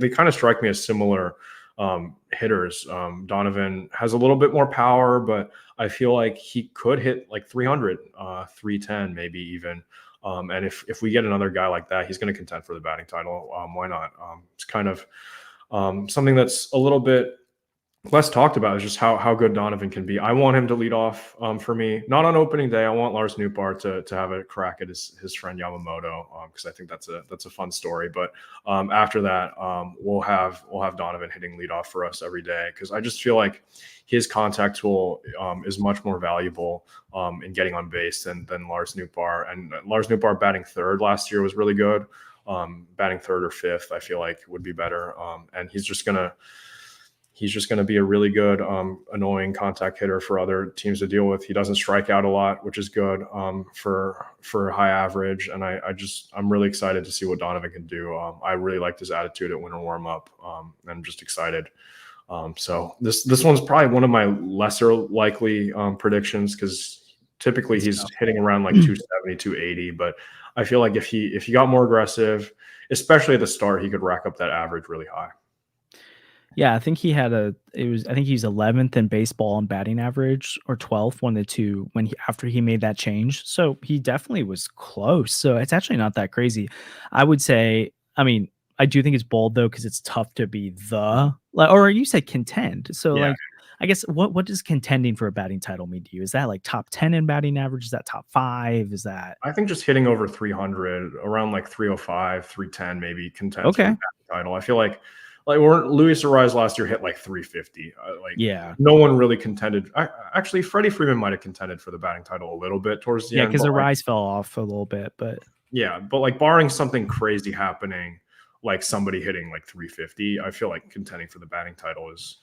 They kind of strike me as similar hitters. Donovan has a little bit more power, but I feel like he could hit like 300, 310, maybe even. And if we get another guy like that, he's going to contend for the batting title. Why not? It's kind of something that's a little bit less talked about is just how good Donovan can be. I want him to lead off for me, not on opening day. I want Lars Nootbaar to have a crack at his friend Yamamoto because I think that's a fun story. But after that, we'll have Donovan hitting leadoff for us every day because I just feel like his contact tool is much more valuable in getting on base than Lars Nootbaar. And Lars Nootbaar batting third last year was really good. Batting third or fifth, I feel like would be better. And he's just gonna be a really good, annoying contact hitter for other teams to deal with. He doesn't strike out a lot, which is good for high average. And I'm really excited to see what Donovan can do. I really liked his attitude at winter warm up. I'm just excited. So this one's probably one of my lesser likely predictions because typically he's hitting around like 270, 280. But I feel like if he got more aggressive, especially at the start, he could rack up that average really high. Yeah, I think I think he's 11th in baseball on batting average or 12th, one of the two after he made that change. So he definitely was close. So it's actually not that crazy. I would say, I mean, I do think it's bold though, because it's tough to be or you said contend. So Yeah. like, I guess what does contending for a batting title mean to you? Is that like top 10 in batting average? Is that top 5? Is that? I think just hitting over 300, around like 305, 310, maybe contends for the batting title. I feel like Luis Ariz last year hit like 350. No one really contended. Actually, Freddie Freeman might have contended for the batting title a little bit towards the end. Yeah, because Ariz fell off a little bit, but like barring something crazy happening, like somebody hitting like 350, I feel like contending for the batting title is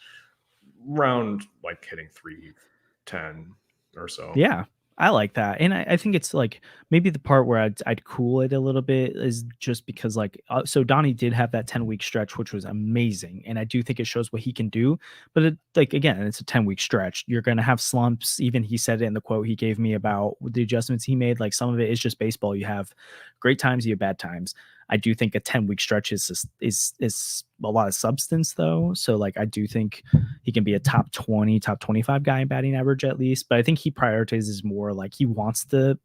around like hitting 310 or so. Yeah, I like that. And I think it's like maybe the part where I'd cool it a little bit is just because like, so Donnie did have that 10-week stretch, which was amazing. And I do think it shows what he can do. But again, it's a 10-week stretch. You're going to have slumps. Even he said it in the quote he gave me about the adjustments he made. Like some of it is just baseball. You have great times, you have bad times. I do think a 10-week stretch is a lot of substance though. So like, I do think he can be a top 20, top 25 guy in batting average at least. But I think he prioritizes more like he wants to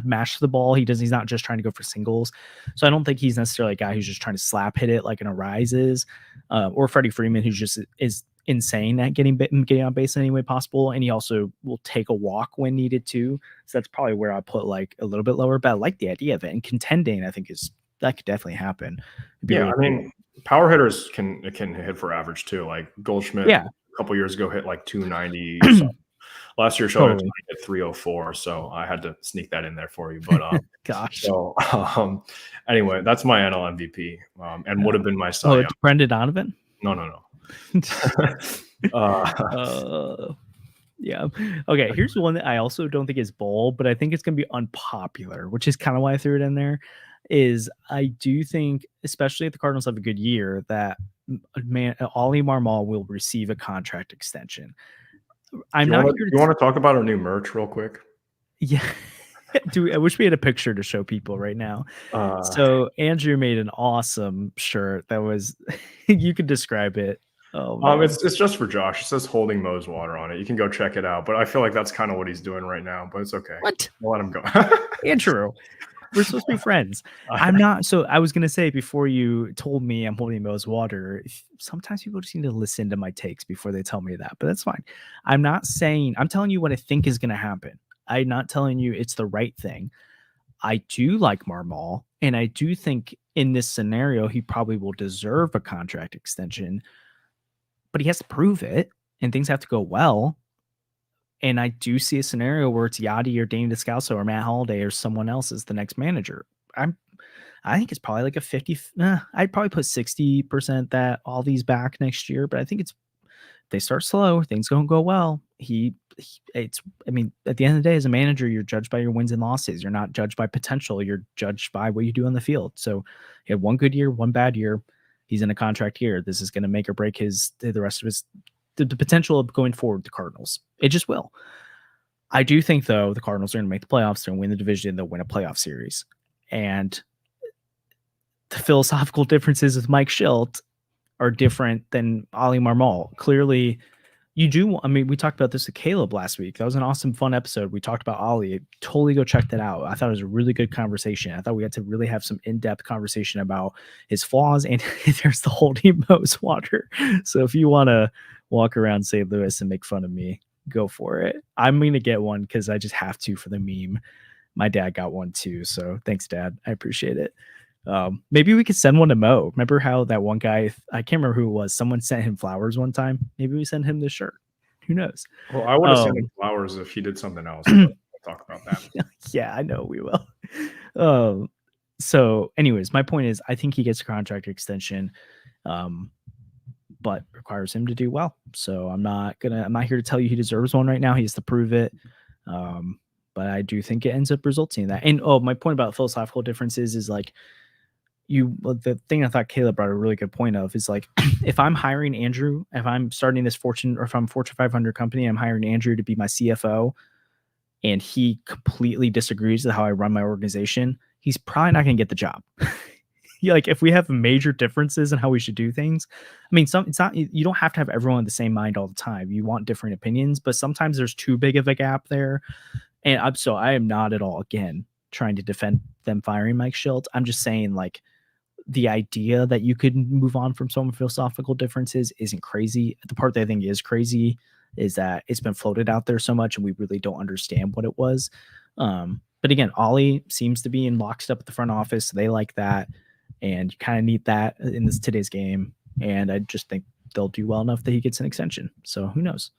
mash the ball. He's not just trying to go for singles. So I don't think he's necessarily a guy who's just trying to slap hit it like an Ariz is, or Freddie Freeman, who just is insane at getting on base in any way possible. And he also will take a walk when needed too. So that's probably where I put like a little bit lower, but I like the idea of it. And contending, I think that could definitely happen. Yeah, really, I mean, power hitters can hit for average too. Like Goldschmidt, a couple years ago, hit like 290. Last year showed him at 304, so I had to sneak that in there for you. But gosh. So anyway, that's my NL MVP, and would have been my Cy Young. Brendan Donovan? No. Yeah. Okay. Here's one that I also don't think is bold, but I think it's going to be unpopular, which is kind of why I threw it in there. Is I do think, especially if the Cardinals have a good year, that Ollie Marmol will receive a contract extension. You want to talk about our new merch real quick? Yeah. I wish we had a picture to show people right now. So Andrew made an awesome shirt that was, you could describe it. It's just for Josh. It says "Holding Moe's Water" on it. You can go check it out. But I feel like that's kind of what he's doing right now. But it's okay. What? We'll let him go. Andrew, we're supposed to be friends. I'm not. So I was gonna say before you told me I'm holding Moe's water. Sometimes people just need to listen to my takes before they tell me that. But that's fine. I'm not saying. I'm telling you what I think is gonna happen. I'm not telling you it's the right thing. I do like Marmol, and I do think in this scenario he probably will deserve a contract extension. But he has to prove it, and things have to go well. And I do see a scenario where it's Yadi or Dane Descalso or Matt Holliday or someone else as the next manager. I think it's probably like a 50. I'd probably put 60% that all these back next year, but I think it's they start slow, things don't go well. At the end of the day, as a manager, you're judged by your wins and losses. You're not judged by potential. You're judged by what you do on the field. So he had one good year, one bad year. He's in a contract year. This is going to make or break the rest of his the potential of going forward with the Cardinals. It just will. I do think, though, the Cardinals are going to make the playoffs. They're going to win the division. They'll win a playoff series. And the philosophical differences with Mike Schilt are different than Ali Marmol. Clearly, we talked about this with Caleb last week. That was an awesome, fun episode. We talked about Ali. Totally go check that out. I thought it was a really good conversation. I thought we had to really have some in-depth conversation about his flaws, and there's the Holding Mose water. So if you want to walk around St. Louis and make fun of me, go for it. I'm going to get one because I just have to for the meme. My dad got one too. So thanks, Dad. I appreciate it. Maybe we could send one to Mo. Remember how that one guy, I can't remember who it was, someone sent him flowers one time. Maybe we send him this shirt. Who knows? Well, I would have sent him flowers if he did something else. But we'll talk about that. Yeah, I know we will. So anyways, my point is I think he gets a contract extension, but requires him to do well. So I'm not here to tell you he deserves one right now. He has to prove it. But I do think it ends up resulting in that. And my point about philosophical differences is like the thing I thought Caleb brought a really good point of is like, if I'm hiring Andrew, if I'm starting this Fortune 500 company, I'm hiring Andrew to be my CFO, and he completely disagrees with how I run my organization, he's probably not going to get the job. Like if we have major differences in how we should do things, I mean, you don't have to have everyone in the same mind all the time. You want different opinions, but sometimes there's too big of a gap there. And I am not at all, again, trying to defend them firing Mike Schilt. I'm just saying, like, the idea that you could move on from some philosophical differences isn't crazy. The part that I think is crazy is that it's been floated out there so much and we really don't understand what it was. But again, Ollie seems to be in lockstep at the front office. So they like that. And you kind of need that in today's game. And I just think they'll do well enough that he gets an extension. So who knows?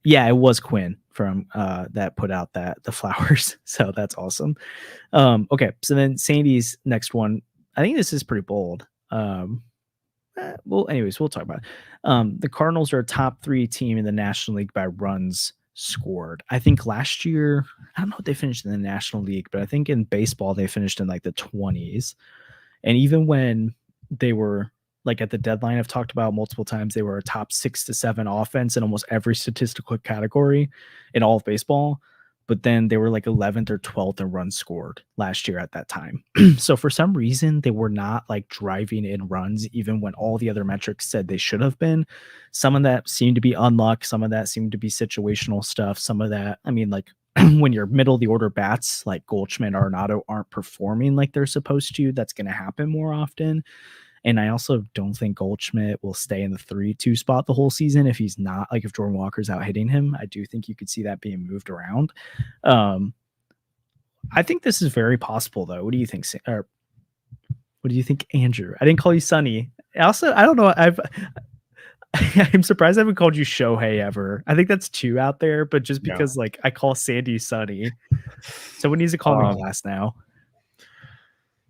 Yeah, it was Quinn from that put out the flowers. So that's awesome. Okay, so then Sandy's next one. I think this is pretty bold. Well, anyways, we'll talk about it. The Cardinals are a top 3 team in the National League by runs scored. I think last year, I don't know what they finished in the National League, but I think in baseball they finished in like the 20s. And even when they were like at the deadline, I've talked about multiple times, they were a top 6 to 7 offense in almost every statistical category in all of baseball. But then they were like 11th or 12th in runs scored last year at that time. So for some reason, they were not like driving in runs, even when all the other metrics said they should have been. Some of that seemed to be unluck. Some of that seemed to be situational stuff. Some of that, I mean, like when your middle of the order bats like Goldschmidt or Arenado aren't performing like they're supposed to, that's going to happen more often. And I also don't think Goldschmidt will stay in the 3-2 spot the whole season if he's not, like if Jordan Walker's out hitting him. I do think you could see that being moved around. I think this is very possible, though. What do you think? Or what do you think, Andrew? I didn't call you Sonny. Also, I don't know. I'm surprised I haven't called you Shohei ever. I think that's too out there, but just because like I call Sandy Sonny. Someone needs to call me Glass now.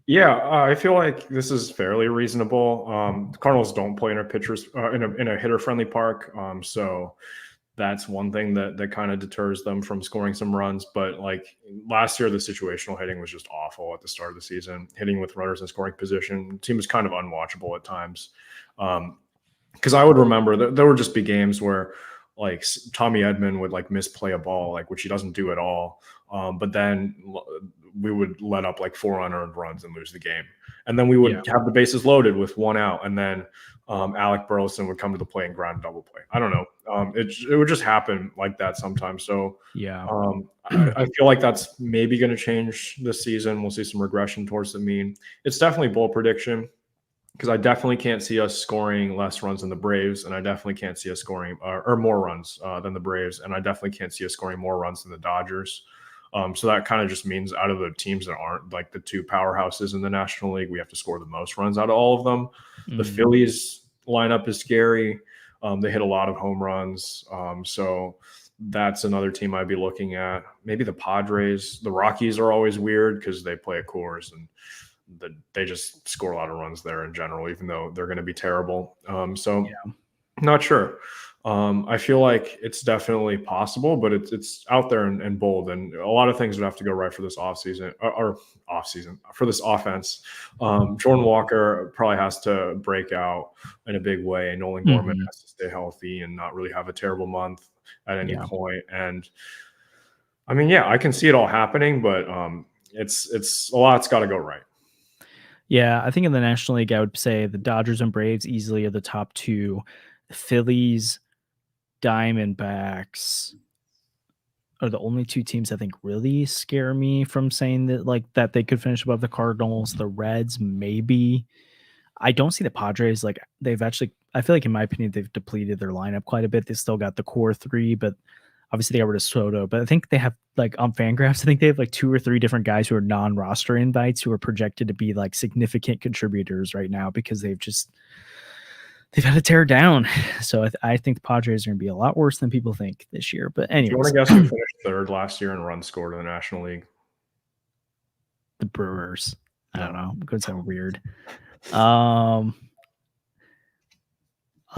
Yeah, I feel like this is fairly reasonable. The Cardinals don't play in a hitter-friendly park, so that's one thing that kind of deters them from scoring some runs. But like last year, the situational hitting was just awful at the start of the season. Hitting with runners in scoring position, the team was kind of unwatchable at times. Because I would remember that there would just be games where like Tommy Edman would like misplay a ball, like which he doesn't do at all. But then we would let up like 4 unearned runs and lose the game. And then we would have the bases loaded with 1 out. And then Alec Burleson would come to the plate and ground double play. I don't know. It would just happen like that sometimes. So I feel like that's maybe going to change this season. We'll see some regression towards the mean. It's definitely bold prediction because I definitely can't see us scoring less runs than the Braves. And I definitely can't see us scoring or more runs than the Braves. And I definitely can't see us scoring more runs than the Dodgers. So that kind of just means out of the teams that aren't like the 2 powerhouses in the National League, we have to score the most runs out of all of them. The Phillies lineup is scary. They hit a lot of home runs. So that's another team I'd be looking at. Maybe the Padres. The Rockies are always weird because they play at Coors and they just score a lot of runs there in general, even though they're going to be terrible. Not sure. I feel like it's definitely possible, but it's out there and bold, and a lot of things would have to go right for this offseason or offseason for this offense. Jordan Walker probably has to break out in a big way, and Nolan Gorman has to stay healthy and not really have a terrible month at any point. And I mean, yeah, I can see it all happening, but it's a lot's got to go right. Yeah, I think in the National League, I would say the Dodgers and Braves easily are the top two. Phillies, Diamondbacks are the only two teams I think really scare me from saying that like that they could finish above the Cardinals. The Reds, maybe. I don't see the Padres like they've actually. I feel like in my opinion they've depleted their lineup quite a bit. They still got the core three, but obviously they got rid of Soto. But I think they have like on Fangraphs, I think they have like 2 or 3 different guys who are non-roster invites who are projected to be like significant contributors right now because they've had to tear down. So I think the Padres are going to be a lot worse than people think this year. But anyways, do you want to guess who finished third last year in runs scored in the National League? The Brewers. I don't know. It could sound weird. I'll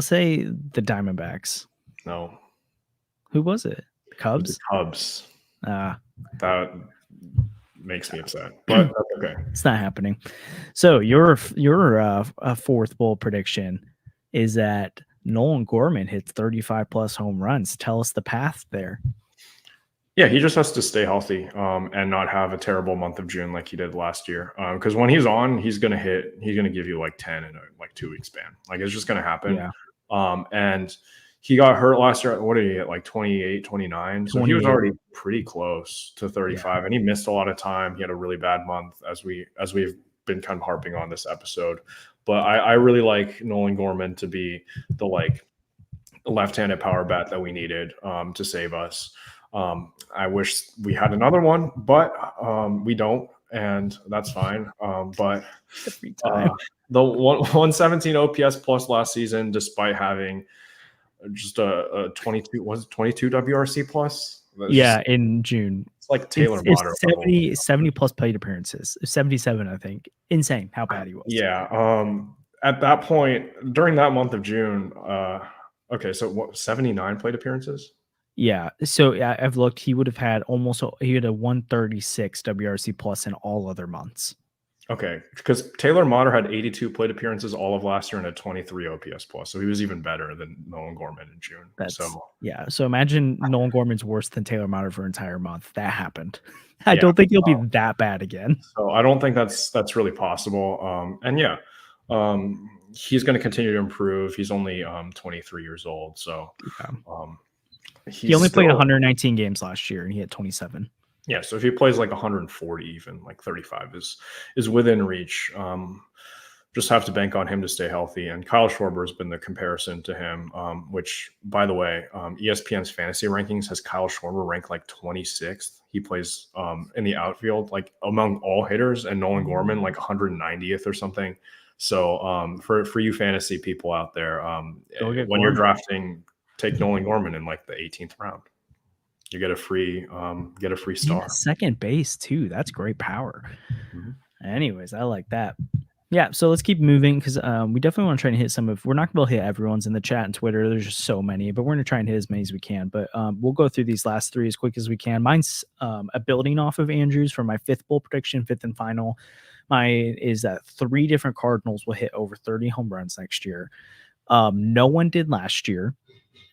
say the Diamondbacks. No. Who was it? The Cubs? The Cubs. That makes me upset, but that's okay. It's not happening. So your fourth bold prediction is that Nolan Gorman hits 35 plus home runs. Tell us the path there. Yeah, he just has to stay healthy and not have a terrible month of June like he did last year. Because when he's on, he's gonna give you like 10 in a like 2-week span. Like it's just gonna happen. Yeah. And he got hurt last year. What did he hit? Like 28, 29. So he was already pretty close to 35, and he missed a lot of time. He had a really bad month, as we've been kind of harping on this episode. But I really like Nolan Gorman to be the like left-handed power bat that we needed to save us. I wish we had another one, but we don't, and that's fine. But the 117 OPS plus last season, despite having just a 22 WRC plus. In June. It's like Taylor Motter. 70 plus plate appearances. 77, I think. Insane how bad he was. Yeah. At that point, during that month of June, okay, so what, 79 plate appearances? Yeah. So I've looked, he had a 136 WRC plus in all other months. Okay, because Taylor Motter had 82 plate appearances all of last year and a 23 OPS plus, so he was even better than Nolan Gorman in June. So imagine Nolan Gorman's worse than Taylor Motter for an entire month. That happened. I don't think he'll be that bad again. So I don't think that's really possible. He's going to continue to improve. He's only 23 years old, so he only played 119 games last year, and he had 27. Yeah, so if he plays like 140, even like 35 is within reach. Just have to bank on him to stay healthy. And Kyle Schwarber has been the comparison to him, which, by the way, ESPN's fantasy rankings has Kyle Schwarber ranked like 26th. He plays in the outfield, like among all hitters, and Nolan Gorman like 190th or something. So for you fantasy people out there, when you're drafting, take Nolan Gorman in like the 18th round. You get a free star. Yeah, second base too. That's great power. Mm-hmm. Anyways, I like that. Yeah, so let's keep moving because we definitely want to try to hit some of. We're not going to be able to hit everyone's in the chat and Twitter. There's just so many, but we're going to try and hit as many as we can. But we'll go through these last 3 as quick as we can. Mine's a building off of Andrew's for my 5th bowl prediction, 5th and final. Mine is that 3 different Cardinals will hit over 30 home runs next year. No one did last year.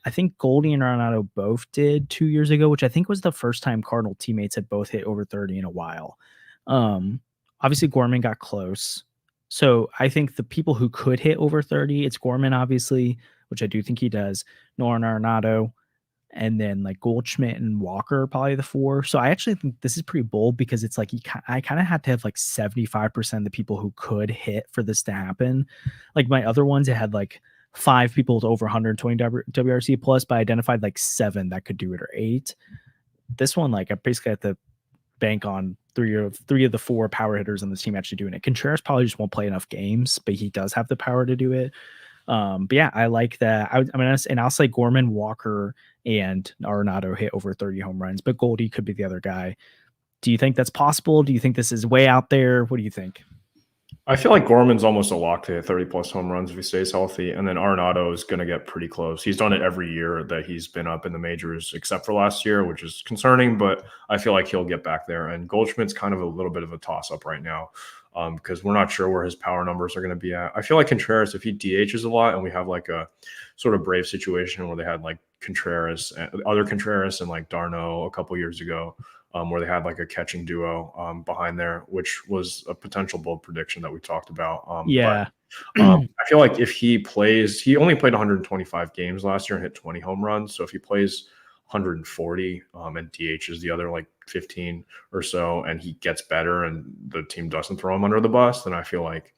I think Goldie and Arenado both did 2 years ago, which I think was the first time Cardinal teammates had both hit over 30 in a while. Obviously, Gorman got close. So I think the people who could hit over 30, it's Gorman, obviously, which I do think he does, Nolan Arenado, and then like Goldschmidt and Walker, probably the 4. So I actually think this is pretty bold because it's like I kind of had to have like 75% of the people who could hit for this to happen. Like my other ones, it had like 5 people with over 120 WRC plus, but I identified like 7 that could do it, or 8. This one, like I basically have to bank on 3 of the 4 power hitters on this team actually doing it. Contreras probably just won't play enough games, but he does have the power to do it. But yeah, I like that. I'll say Gorman, Walker, and Arenado hit over 30 home runs, but Goldie could be the other guy. Do you think that's possible? Do you think this is way out there? What do you think? I feel like Gorman's almost a lock to hit 30-plus home runs if he stays healthy, and then Arenado is going to get pretty close. He's done it every year that he's been up in the majors, except for last year, which is concerning, but I feel like he'll get back there. And Goldschmidt's kind of a little bit of a toss-up right now because we're not sure where his power numbers are going to be at. I feel like Contreras, if he DHs a lot and we have like a sort of Brave situation where they had like other Contreras and like Darno a couple years ago, where they had like a catching duo behind there, which was a potential bold prediction that we talked about. But I feel like if he plays, he only played 125 games last year and hit 20 home runs. So if he plays 140 and DHs the other like 15 or so, and he gets better and the team doesn't throw him under the bus, then I feel like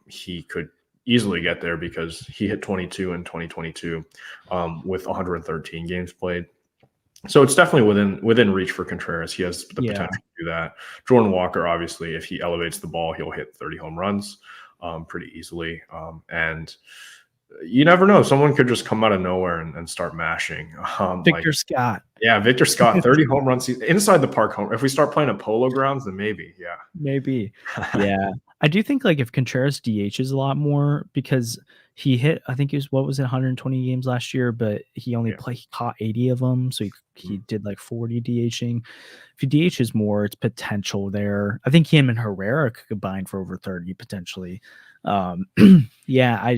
he could easily get there because he hit 22 in 2022 with 113 games played. So it's definitely within reach for Contreras. He has the potential to do that. Jordan Walker, obviously, if he elevates the ball, he'll hit 30 home runs pretty easily. And you never know. Someone could just come out of nowhere and start mashing. Victor Scott. Yeah, Victor Scott, 30 home runs inside the park home. If we start playing at Polo Grounds, then maybe, yeah. Maybe. Yeah. I do think like if Contreras DHs a lot more because he hit, I think he was, 120 games last year, but he only he caught 80 of them. So he did like 40 DHing. If he DHs more, it's potential there. I think him and Herrera could combine for over 30 potentially. Yeah,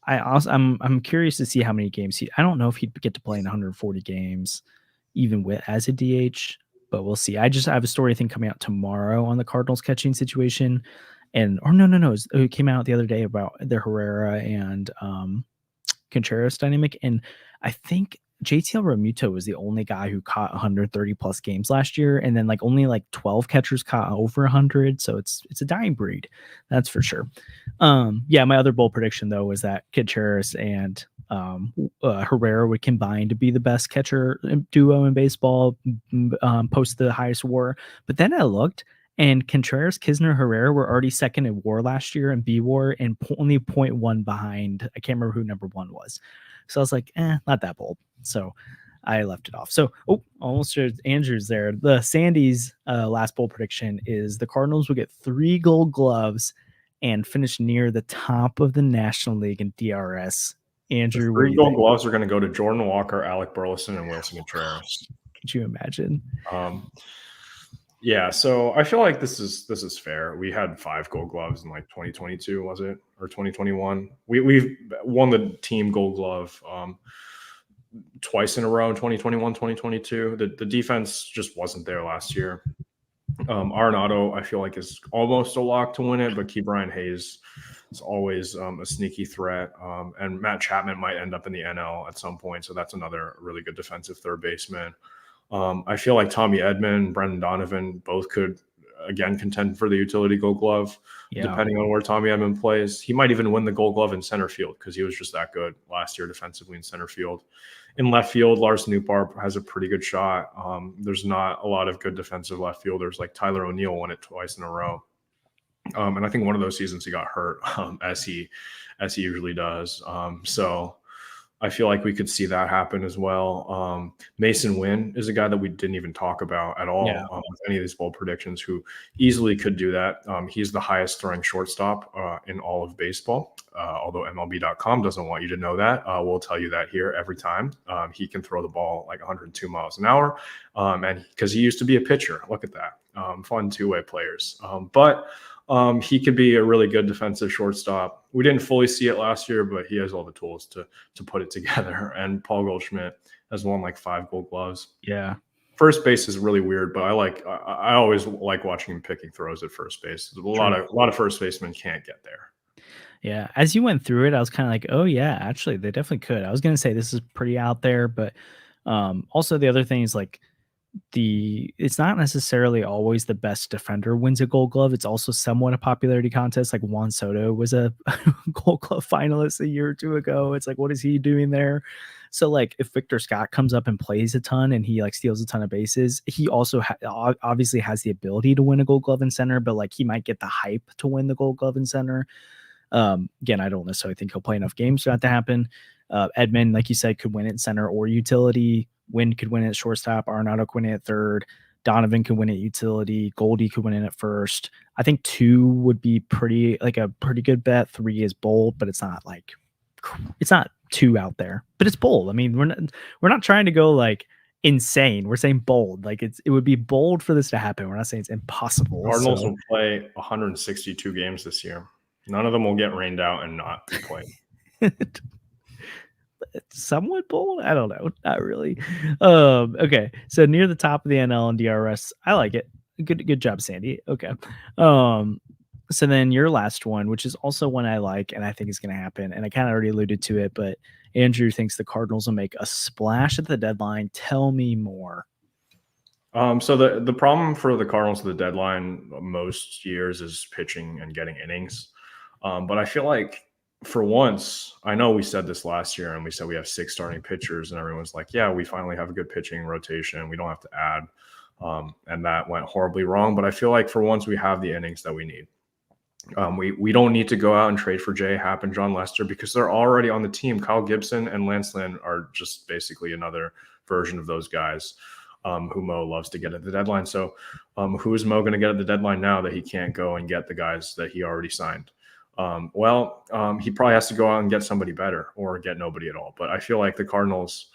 I'm curious to see how many games I don't know if he'd get to play in 140 games, even as a DH, but we'll see. I have a story coming out tomorrow on the Cardinals catching situation. It came out the other day about the Herrera and Contreras dynamic. And I think JTL Realmuto was the only guy who caught 130 plus games last year. And then only 12 catchers caught over 100. So it's a dying breed. That's for sure. Yeah. My other bold prediction though, was that Contreras and Herrera would combine to be the best catcher duo in baseball, post the highest WAR. But then I looked, and Contreras, Kisner, Herrera were already second in WAR last year and B-WAR, and only 0.1 behind. I can't remember who number one was. So I was like, not that bold. So I left it off. So, almost Andrew's there. The Sandy's last bold prediction is the Cardinals will get 3 Gold Gloves and finish near the top of the National League in DRS. Andrew, the 3 Gold Gloves are going to go to Jordan Walker, Alec Burleson, and Wilson Contreras. Could you imagine? Yeah, so I feel like this is fair. We had 5 Gold Gloves in 2022, was it, or 2021? We've won the team Gold Glove twice in a row in 2021, 2022. The defense just wasn't there last year. Arenado, I feel like, is almost a lock to win it, but Ke'Bryan Hayes is always a sneaky threat. And Matt Chapman might end up in the NL at some point, so that's another really good defensive third baseman. I feel like Tommy Edman, Brendan Donovan both could, again, contend for the utility Gold Glove, depending on where Tommy Edman plays. He might even win the Gold Glove in center field because he was just that good last year defensively in center field. In left field, Lars Nootbaar has a pretty good shot. There's not a lot of good defensive left fielders. Like Tyler O'Neill won it twice in a row. And I think one of those seasons he got hurt, as he usually does. So I feel like we could see that happen as well. Mason Wynn is a guy that we didn't even talk about at all with any of these bold predictions, who easily could do that. He's the highest throwing shortstop in all of baseball, although MLB.com doesn't want you to know that. We'll tell you that here every time. He can throw the ball 102 miles an hour, and because he used to be a pitcher. Look at that. Fun two-way players. But he could be a really good defensive shortstop. We didn't fully see it last year, but he has all the tools to put it together. And Paul Goldschmidt has won 5 Gold Gloves. Yeah. First base is really weird, but I always like watching him picking throws at first base. A lot of first basemen can't get there. Yeah. As you went through it, I was kind of like, oh yeah, actually they definitely could. I was going to say this is pretty out there, but also the other thing is it's not necessarily always the best defender wins a Gold Glove. It's also somewhat a popularity contest. Like Juan Soto was a Gold Glove finalist a year or two ago. It's what is he doing there? So if Victor Scott comes up and plays a ton and he steals a ton of bases, he also obviously has the ability to win a Gold Glove in center, but he might get the hype to win the Gold Glove in center. Again, I don't necessarily think he'll play enough games for that to happen. Edman, like you said, could win it in center or utility. Wynn could win it at shortstop. Arenado could win it at third. Donovan could win at utility. Goldie could win in at first. I think 2 would be a pretty good bet. 3 is bold, but it's not too out there, but it's bold. I mean, we're not trying to go like insane. We're saying bold. Like it would be bold for this to happen. We're not saying it's impossible. Cardinals will play 162 games this year. None of them will get rained out and not be played. Somewhat bold. I don't know. Not really. Okay. So near the top of the NL and DRS. I like it. Good job, Sandy. Okay. So then your last one, which is also one I like and I think is going to happen, and I kind of already alluded to it, but Andrew thinks the Cardinals will make a splash at the deadline. Tell me more. So the problem for the Cardinals at the deadline most years is pitching and getting innings. But I feel like for once, I know we said this last year and we said we have 6 starting pitchers and everyone's like, yeah, we finally have a good pitching rotation. We don't have to add. And that went horribly wrong. But I feel like for once we have the innings that we need. We don't need to go out and trade for Jay Happ and John Lester because they're already on the team. Kyle Gibson and Lance Lynn are just basically another version of those guys who Mo loves to get at the deadline. So who is Mo going to get at the deadline now that he can't go and get the guys that he already signed? He probably has to go out and get somebody better or get nobody at all. But I feel like the Cardinals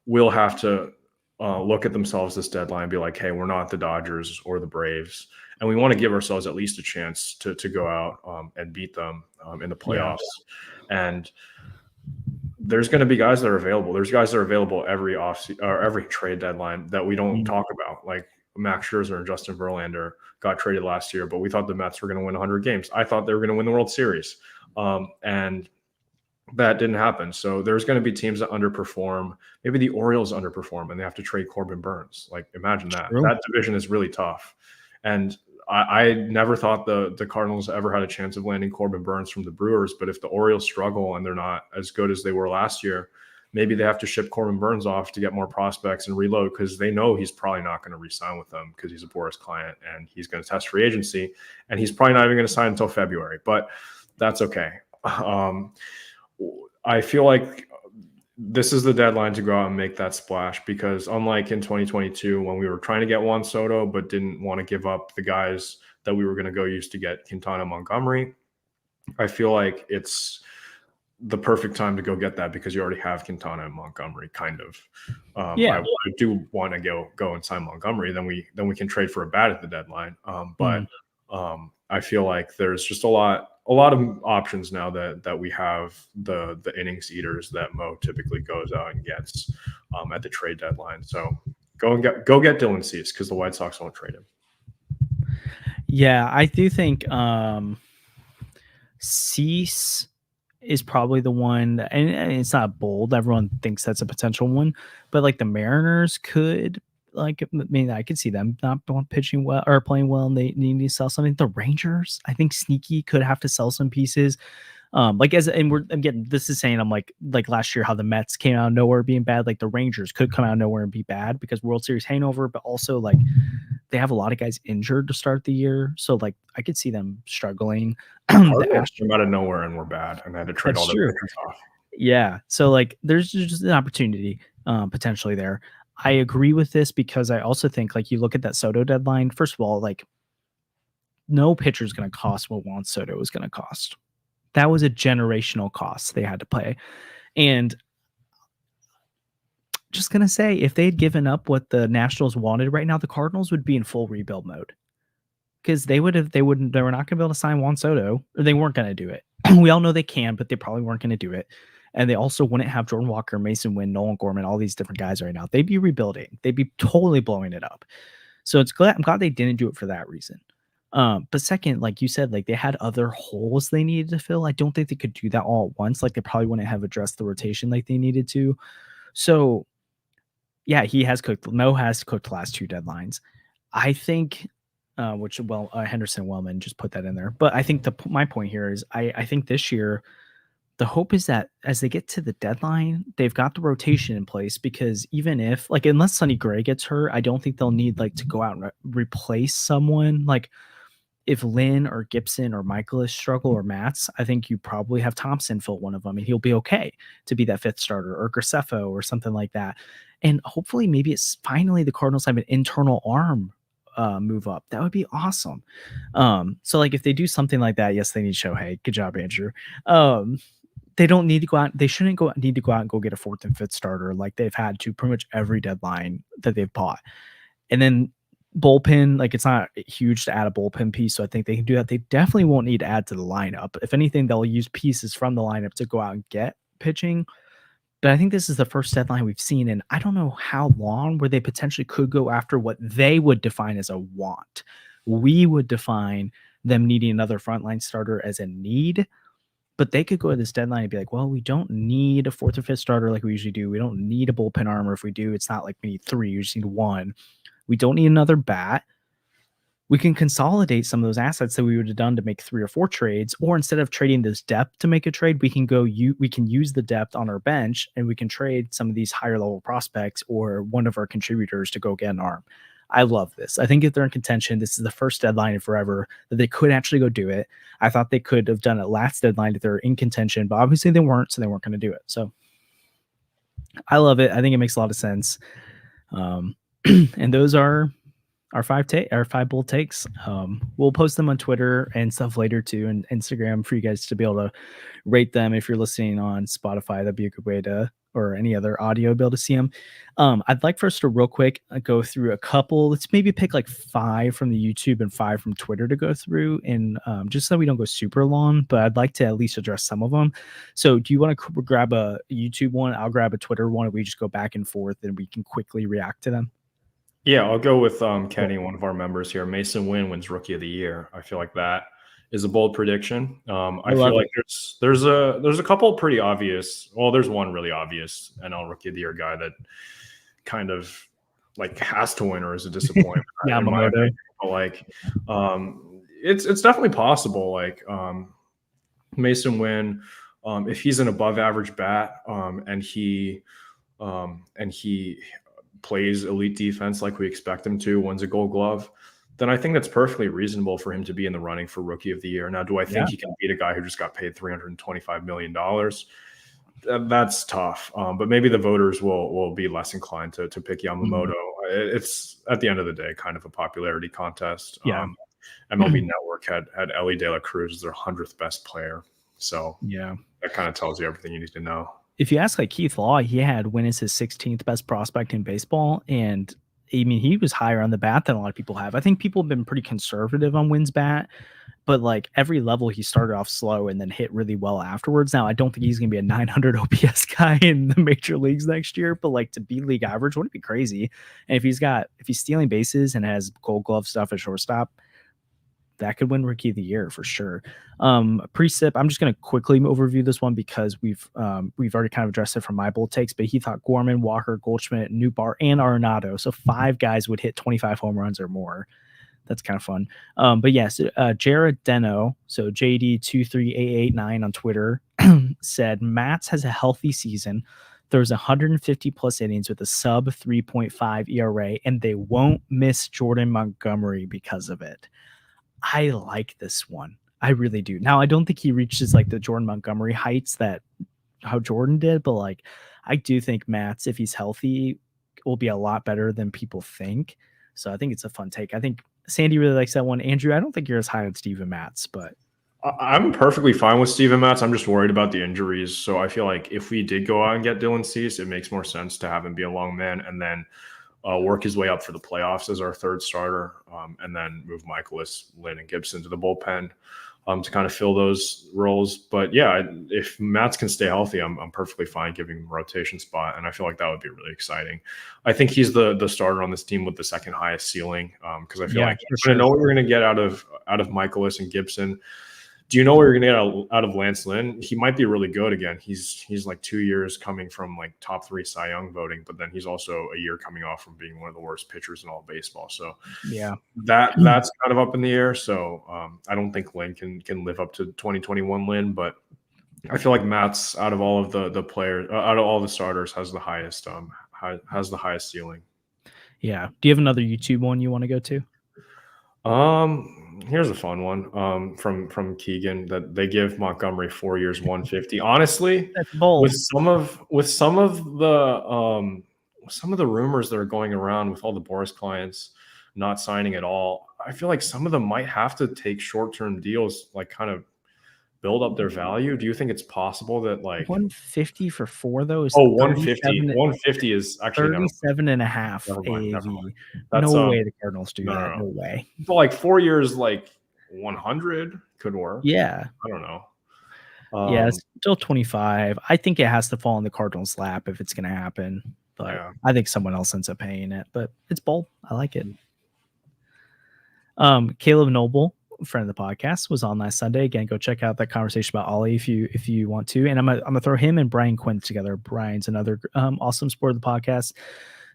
will have to look at themselves this deadline and be like, hey, we're not the Dodgers or the Braves. And we want to give ourselves at least a chance to go out and beat them in the playoffs. Yeah. And there's going to be guys that are available. There's guys that are available every trade deadline that we don't talk about. Like Max Scherzer and Justin Verlander got traded last year, but we thought the Mets were going to win 100 games. I thought they were going to win the World Series. And that didn't happen. So there's going to be teams that underperform. Maybe the Orioles underperform and they have to trade Corbin Burns. Like imagine that. True. That division is really tough. And I never thought the Cardinals ever had a chance of landing Corbin Burns from the Brewers. But if the Orioles struggle and they're not as good as they were last year, maybe they have to ship Corbin Burns off to get more prospects and reload because they know he's probably not going to re-sign with them because he's a Boras client and he's going to test free agency and he's probably not even going to sign until February. But that's okay. I feel like this is the deadline to go out and make that splash because unlike in 2022 when we were trying to get Juan Soto but didn't want to give up the guys that we were going to go use to get Quintana Montgomery, I feel like it's the perfect time to go get that because you already have Quintana and Montgomery kind of. I do want to go and sign Montgomery, then we can trade for a bat at the deadline. I feel like there's just a lot of options now that we have the innings eaters that Mo typically goes out and gets at the trade deadline. So go get Dylan Cease because the White Sox won't trade him. Yeah, I do think Cease is probably the one, and it's not bold. Everyone thinks that's a potential one, but like the Mariners could. Like, I mean, I could see them not pitching well or playing well, and they need to sell something. The Rangers, I think, sneaky could have to sell some pieces. I'm getting this is saying I'm like last year how the Mets came out of nowhere being bad. Like the Rangers could come out of nowhere and be bad because World Series hangover, but also like they have a lot of guys injured to start the year, so like I could see them struggling. The Astros came out of nowhere and were bad, and they had to trade all their pitchers off. Yeah, so like there's just an opportunity potentially there. I agree with this because I also think like you look at that Soto deadline. First of all, like no pitcher is going to cost what Juan Soto was going to cost. That was a generational cost they had to pay. And just going to say, if they had given up what the Nationals wanted right now, the Cardinals would be in full rebuild mode because they were not going to be able to sign Juan Soto, or they weren't going to do it. We all know they can, but they probably weren't going to do it. And they also wouldn't have Jordan Walker, Mason Wynn, Nolan Gorman, all these different guys right now. They'd be rebuilding. They'd be totally blowing it up. So I'm glad they didn't do it for that reason. But second, like you said, like they had other holes they needed to fill. I don't think they could do that all at once. Like they probably wouldn't have addressed the rotation like they needed to. So yeah, Mo has cooked the last 2 deadlines. I think, Henderson Wellman just put that in there. But I think my point here is I think this year, the hope is that as they get to the deadline, they've got the rotation in place because even if like, unless Sonny Gray gets hurt, I don't think they'll need like to go out and replace someone. Like if Lynn or Gibson or Michaelis struggle or Matz, I think you probably have Thompson fill one of them and he'll be okay to be that fifth starter, or Graceffo or something like that. And hopefully maybe it's finally the Cardinals have an internal arm move up. That would be awesome. So like if they do something like that, yes, they need Shohei. Good job, Andrew. They don't need to go out. They shouldn't need to go out and go get a fourth and fifth starter like they've had to pretty much every deadline that they've bought. And then bullpen, like it's not huge to add a bullpen piece, so I think they can do that. They definitely won't need to add to the lineup. If anything, they'll use pieces from the lineup to go out and get pitching. But I think this is the first deadline we've seen in I don't know how long where they potentially could go after what they would define as a want. We would define them needing another frontline starter as a need. But they could go to this deadline and be like, well, we don't need a fourth or fifth starter like we usually do. We don't need a bullpen armor. If we do, it's not like we need 3. We just need 1. We don't need another bat. We can consolidate some of those assets that we would have done to make 3 or 4 trades, or instead of trading this depth to make a trade, we can use the depth on our bench and we can trade some of these higher level prospects or one of our contributors to go get an arm. I love this. I think if they're in contention, this is the first deadline in forever that they could actually go do it. I thought they could have done it last deadline if they're in contention, but obviously they weren't, so they weren't going to do it. So I love it. I think it makes a lot of sense. And those are our 5 bold takes. We'll post them on Twitter and stuff later too, and Instagram for you guys to be able to rate them. If you're listening on Spotify, that'd be a good way to, or any other audio, be able to see them. I'd like for us to real quick go through a couple. Let's maybe pick like 5 from the YouTube and 5 from Twitter to go through, and just so we don't go super long, but I'd like to at least address some of them. So do you want to grab a YouTube one? I'll grab a Twitter one, and we just go back and forth and we can quickly react to them. Yeah, I'll go with Kenny, one of our members here. Mason Wynn wins Rookie of the Year. I feel like that is a bold prediction. I feel like there's a couple pretty obvious. Well, there's one really obvious NL Rookie of the Year guy that kind of like has to win or is a disappointment. Yamamoto. Like, it's definitely possible. Like Mason Wynn, if he's an above average bat, and he plays elite defense like we expect him to, wins a Gold Glove, then I think that's perfectly reasonable for him to be in the running for Rookie of the Year. Now, do I think he can beat a guy who just got paid $325 million? That's tough. But maybe the voters will be less inclined to pick Yamamoto. It's at the end of the day kind of a popularity contest. MLB Network had Ellie De La Cruz as their 100th best player. So that kind of tells you everything you need to know. If you ask like Keith Law, he had Wynn as his 16th best prospect in baseball. And I mean, he was higher on the bat than a lot of people have. I think people have been pretty conservative on Wynn's bat, but like every level he started off slow and then hit really well afterwards. Now, I don't think he's going to be a 900 OPS guy in the major leagues next year, but like to be league average wouldn't be crazy. And if he's stealing bases and has Gold Glove stuff at shortstop, that could win Rookie of the Year for sure. Precip, I'm just going to quickly overview this one because we've already kind of addressed it from my bold takes, but he thought Gorman, Walker, Goldschmidt, Newbar, and Arenado. So 5 guys would hit 25 home runs or more. That's kind of fun. But yes, Jared Deno, so JD23889 on Twitter, said Matz has a healthy season, throws 150 plus innings with a sub 3.5 ERA, and they won't miss Jordan Montgomery because of it. I like this one. I really do. Now, I don't think he reaches like the Jordan Montgomery heights that how Jordan did, but like I do think Matz, if he's healthy, will be a lot better than people think. So I think it's a fun take. I think Sandy really likes that one. Andrew, I don't think you're as high on Steven Matz, but I'm perfectly fine with Steven Matz. I'm just worried about the injuries. So I feel like if we did go out and get Dylan Cease, it makes more sense to have him be a long man and then work his way up for the playoffs as our third starter, and then move Michaelis, Lynn, and Gibson to the bullpen to kind of fill those roles. But yeah, if Matz can stay healthy, I'm perfectly fine giving him a rotation spot, and I feel like that would be really exciting. I think he's the starter on this team with the second highest ceiling, because I feel like I know what you're going to get out of Michaelis and Gibson. Do you know what you're going to get out of Lance Lynn? He might be really good again. He's like 2 years coming from like top 3 Cy Young voting, but then he's also a year coming off from being one of the worst pitchers in all of baseball. So that's kind of up in the air. So I don't think Lynn can live up to 2021 Lynn, but I feel like Matt's out of all of the players, out of all the starters, has the highest ceiling. Yeah. Do you have another YouTube one you want to go to? Here's a fun one from Keegan that they give Montgomery 4 years, 150. Honestly, That's bold. with some of the rumors that are going around with all the Boris clients not signing at all, I feel like some of them might have to take short-term deals, like kind of build up their value. Do you think it's possible that like 150 for 4 though is 150 150 is actually never 37 and a half never mind. AAV. That's No way the Cardinals do that. no. No way. But like 4 years, like 100 could work. Yeah. I don't know. Yeah, it's still 25. I think it has to fall in the Cardinals' lap if it's going to happen. But Yeah. I think someone else ends up paying it. But it's bold. I like it. Caleb Noble, friend of the podcast, was on last Sunday. Again, go check out that conversation about Ollie if you want to. And I'm gonna throw him and Brian Quinn together. Brian's another awesome sport of the podcast.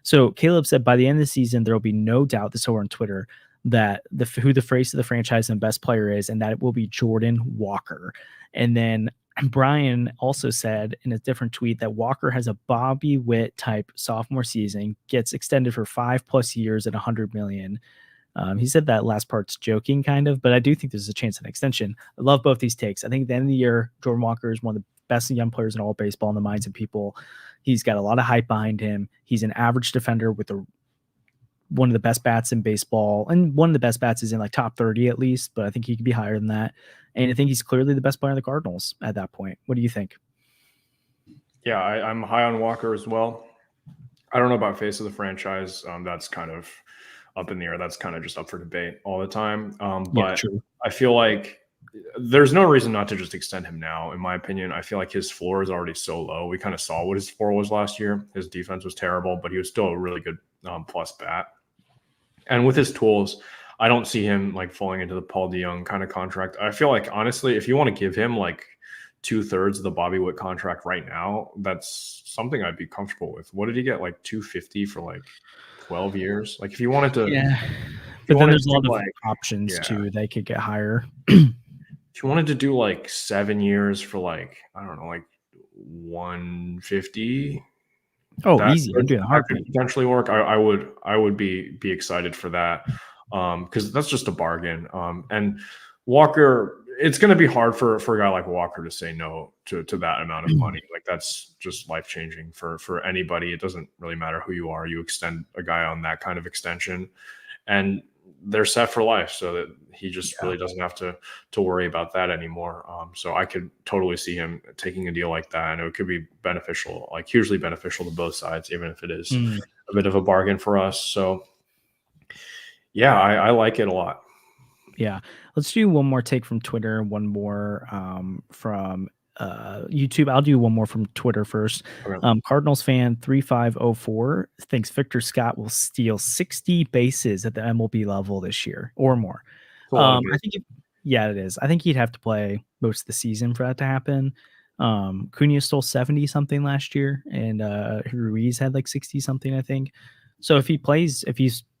So Caleb said by the end of the season, there will be no doubt, this over on Twitter, that who the face of the franchise and best player is, and that it will be Jordan Walker. And then Brian also said in a different tweet that Walker has a Bobby Witt type sophomore season, gets extended for 5+ years at $100 million. He said that last part's joking kind of, but I do think there's a chance of an extension. I love both these takes. I think at the end of the year, Jordan Walker is one of the best young players in all baseball in the minds of people. He's got a lot of hype behind him. He's an average defender with one of the best bats in baseball, and one of the best bats is in like top 30 at least, but I think he could be higher than that. And I think he's clearly the best player in the Cardinals at that point. What do you think? Yeah, I'm high on Walker as well. I don't know about face of the franchise. That's kind of up in the air. That's kind of just up for debate all the time. But true. I feel like there's no reason not to just extend him now, in my opinion. I feel like his floor is already so low. We kind of saw what his floor was last year. His defense was terrible, but he was still a really good plus bat. And with his tools, I don't see him like falling into the Paul DeJong kind of contract. I feel like, honestly, if you want to give him like 2/3 of the Bobby Witt contract right now, that's something I'd be comfortable with. What did he get? Like 250 for like 12 years? Like if you wanted to, yeah. But then there's a lot of options too. They could get higher. If you wanted to do like 7 years for like, I don't know, like 150. Oh, easy. I'm doing that could potentially work. I would be excited for that. Because that's just a bargain. And Walker, it's going to be hard for a guy like Walker to say no to that amount of money. Like that's just life changing for anybody. It doesn't really matter who you are. You extend a guy on that kind of extension, and they're set for life, so that he just really doesn't have to worry about that anymore. So I could totally see him taking a deal like that, and it could be beneficial, like hugely beneficial to both sides, even if it is a bit of a bargain for us. So yeah, I like it a lot. Yeah. Let's do one more take from Twitter, one more from YouTube. I'll do one more from Twitter first. Okay. Cardinals fan 3504 thinks Victor Scott will steal 60 bases at the MLB level this year or more. I think it is. I think he'd have to play most of the season for that to happen. Cunha stole 70 something last year, and Ruiz had like 60 something, I think. So if he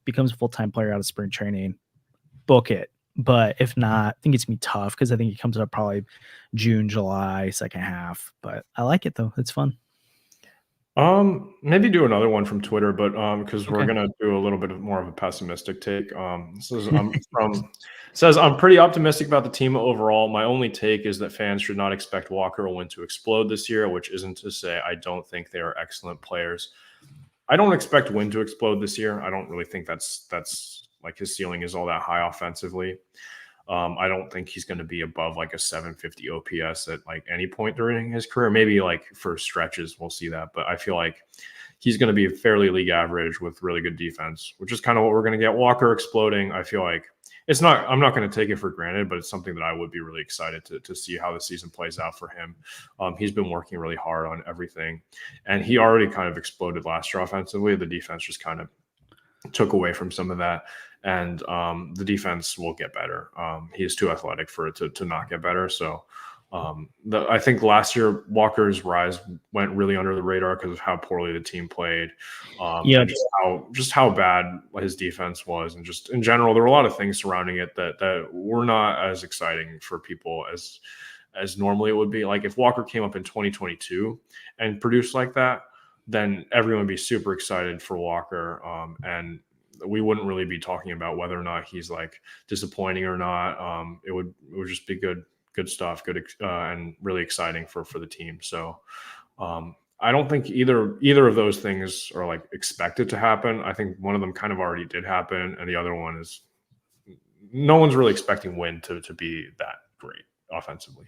becomes a full-time player out of spring training, book it. But if not, I think it's gonna be tough because I think it comes up probably June, July, second half. But I like it though; it's fun. Maybe do another one from Twitter, but because we're gonna do a little bit more of a pessimistic take. Says I'm pretty optimistic about the team overall. My only take is that fans should not expect Walker will win to explode this year, which isn't to say I don't think they are excellent players. I don't expect Wynn to explode this year. I don't really think that's like his ceiling is all that high offensively. I don't think he's going to be above like a 750 OPS at like any point during his career. Maybe like for stretches, we'll see that. But I feel like he's going to be fairly league average with really good defense, which is kind of what we're going to get. Walker exploding, I feel like I'm not going to take it for granted, but it's something that I would be really excited to see how the season plays out for him. He's been working really hard on everything, and he already kind of exploded last year offensively. The defense just kind of took away from some of that, and the defense will get better. He is too athletic for it to not get better. So I think last year Walker's rise went really under the radar because of how poorly the team played, and just how bad his defense was, and just in general there were a lot of things surrounding it that were not as exciting for people as normally it would be. Like if Walker came up in 2022 and produced like that, then everyone would be super excited for Walker, and we wouldn't really be talking about whether or not he's like disappointing or not. It would just be good stuff, good and really exciting for the team. So I don't think either of those things are like expected to happen. I think one of them kind of already did happen, and the other one is no one's really expecting Wynn to be that great offensively.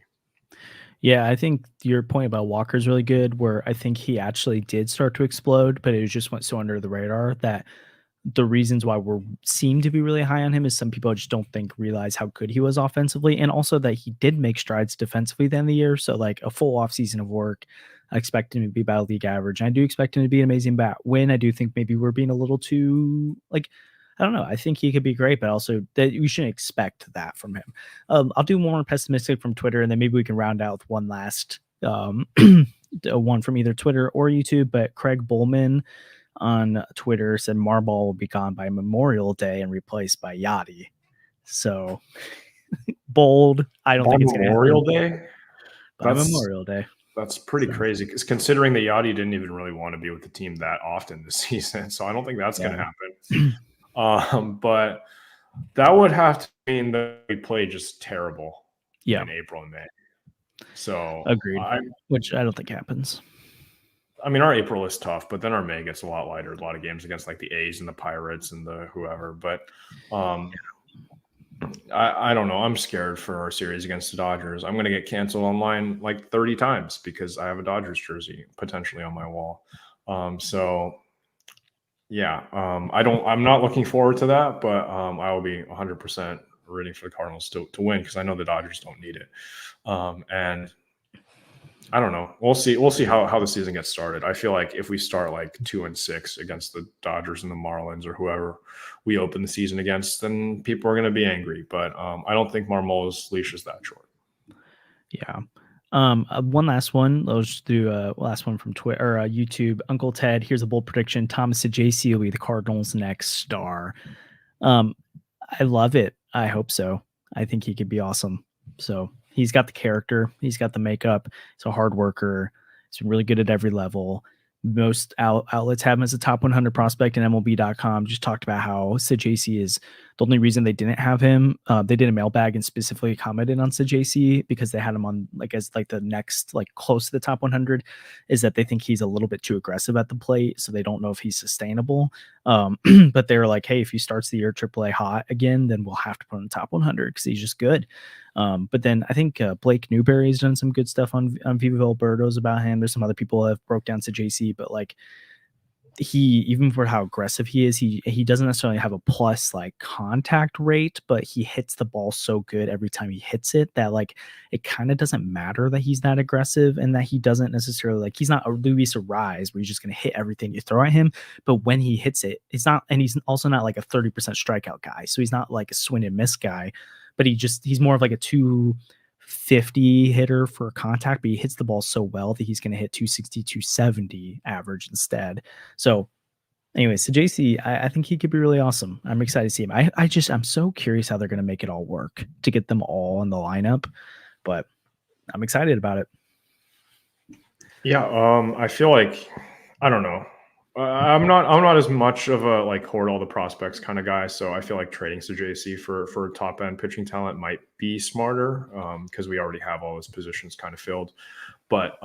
Yeah, I think your point about Walker's really good, where I think he actually did start to explode, but it just went so under the radar that the reasons why we seem to be really high on him is some people just don't realize how good he was offensively, and also that he did make strides defensively then the year. So like a full off season of work, I expect him to be about league average. I do expect him to be an amazing bat. Win, I do think maybe we're being a little too like, I don't know. I think he could be great, but also that we shouldn't expect that from him. I'll do more pessimistic from Twitter, and then maybe we can round out with one last one from either Twitter or YouTube. But Craig Bullman on Twitter said Marball will be gone by Memorial Day and replaced by Yachty. So bold. I don't think it's Memorial Day. By Memorial Day. That's pretty crazy, because considering that Yachty didn't even really want to be with the team that often this season, so I don't think that's going to happen. But that would have to mean that we play just terrible in April and May. So agreed, which I don't think happens. I mean, our April is tough, but then our May gets a lot lighter. A lot of games against like the A's and the Pirates and the whoever. But I don't know. I'm scared for our series against the Dodgers. I'm going to get canceled online like 30 times because I have a Dodgers jersey potentially on my wall. So yeah, I'm not looking forward to that, but I will be 100% rooting for the Cardinals to win, because I know the Dodgers don't need it. And I don't know. We'll see how the season gets started. I feel like if we start like 2-6 against the Dodgers and the Marlins or whoever we open the season against, then people are going to be angry. But I don't think Marmola's leash is that short. Yeah. One last one. Let's just do last one from Twitter or YouTube. Uncle Ted, here's a bold prediction. Thomas Saggese will be the Cardinals' next star. I love it. I hope so. I think he could be awesome. So he's got the character. He's got the makeup. He's a hard worker. He's been really good at every level. Most outlets have him as a top 100 prospect, and MLB.com just talked about how Saggese is the only reason they didn't have him. They did a mailbag and specifically commented on Saggese because they had him on like as like the next like close to the top 100, is that they think he's a little bit too aggressive at the plate, so they don't know if he's sustainable. But they were like, hey, if he starts the year AAA hot again, then we'll have to put him in the top 100 because he's just good. But then I think Blake Newberry's done some good stuff on Viva Alberto's about him. There's some other people that have broke down to JC, but like he, even for how aggressive he is, he doesn't necessarily have a plus like contact rate, but he hits the ball so good every time he hits it that like it kind of doesn't matter that he's that aggressive, and that he doesn't necessarily like, he's not a Luis Arise where you're just going to hit everything you throw at him. But when he hits it, it's not, and he's also not like a 30% strikeout guy. So he's not like a swing and miss guy, but he's more of like a 250 hitter for contact, but he hits the ball so well that he's going to hit 260, 270 average instead. So anyway, so JC, I think he could be really awesome. I'm excited to see him. I'm so curious how they're going to make it all work to get them all in the lineup, but I'm excited about it. Yeah. I feel like, I don't know. I'm not as much of a like hoard all the prospects kind of guy, so I feel like trading to JC for top end pitching talent might be smarter, because we already have all those positions kind of filled. But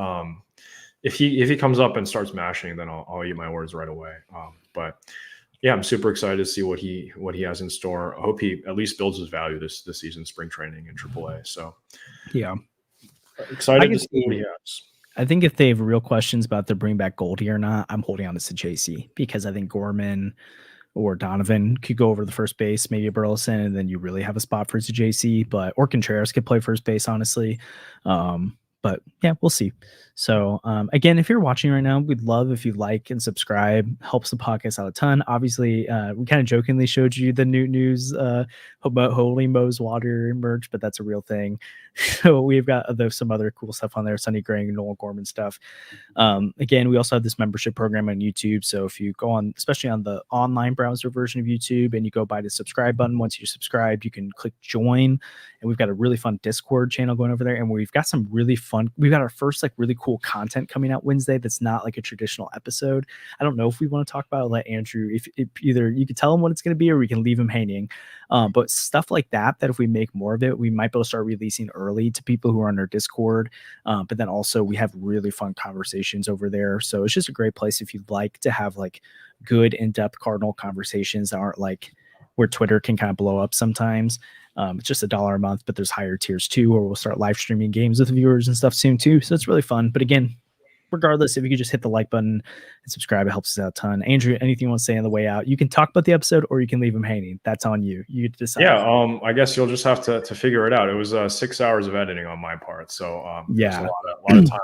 if he comes up and starts mashing, then I'll eat my words right away. But yeah, I'm super excited to see what he has in store. I hope he at least builds his value this season, spring training in AAA. So yeah, excited to see what he has. I think if they have real questions about the bring back Goldie or not, I'm holding on to JC, because I think Gorman or Donovan could go over the first base, maybe a Burleson, and then you really have a spot for JC. Or Contreras could play first base, honestly. But yeah, we'll see. So again, if you're watching right now, we'd love if you like and subscribe. Helps the podcast out a ton. Obviously, we kind of jokingly showed you the new news about Holy Mo's water merch, but that's a real thing. So we've got some other cool stuff on there, Sonny Gray and Noel Gorman stuff. Again, we also have this membership program on YouTube. So if you go on, especially on the online browser version of YouTube, and you go by the subscribe button, once you're subscribed, you can click join. And we've got a really fun Discord channel going over there. And we've got some really fun. We've got our first like really cool content coming out Wednesday that's not like a traditional episode. I don't know if we want to talk about it. Let Andrew, if either you could tell him what it's going to be or we can leave him hanging. But stuff like that if we make more of it, we might be able to start releasing early to people who are on our Discord. But then also we have really fun conversations over there. So it's just a great place if you'd like to have like good in-depth Cardinal conversations that aren't like where Twitter can kind of blow up sometimes. It's just $1 a month, but there's higher tiers too, or we'll start live streaming games with viewers and stuff soon too. So it's really fun. But again, regardless, if you could just hit the like button and subscribe, it helps us out a ton. Andrew, anything you want to say on the way out? You can talk about the episode or you can leave them hanging. That's on you. You decide. Yeah, I guess you'll just have to figure it out. It was 6 hours of editing on my part, so there's a lot of time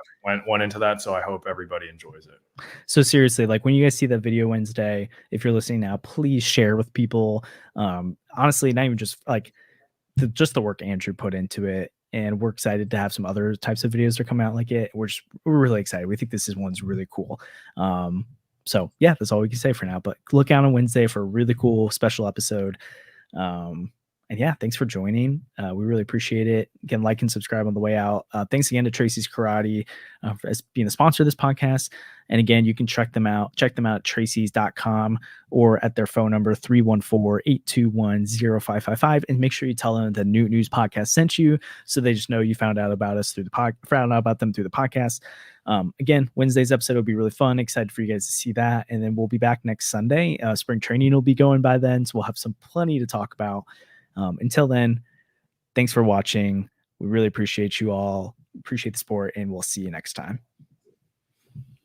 went into that. So I hope everybody enjoys it. So seriously, like when you guys see that video Wednesday, if you're listening now, please share with people. Honestly, not even just like just the work Andrew put into it. And we're excited to have some other types of videos that come out like it. We're really excited. We think one's really cool. So yeah, that's all we can say for now. But look out on Wednesday for a really cool special episode. And yeah, thanks for joining. We really appreciate it. Again, like and subscribe on the way out. Thanks again to Tracy's Karate as being the sponsor of this podcast. And again, you can check them out at tracys.com or at their phone number 314-821-0555. And make sure you tell them the New News podcast sent you, so they just know you found out about us found out about them through the podcast. Again, Wednesday's episode will be really fun. Excited for you guys to see that. And then we'll be back next Sunday. Spring training will be going by then, so we'll have plenty to talk about. Until then, thanks for watching. We really appreciate you all. Appreciate the support, and we'll see you next time.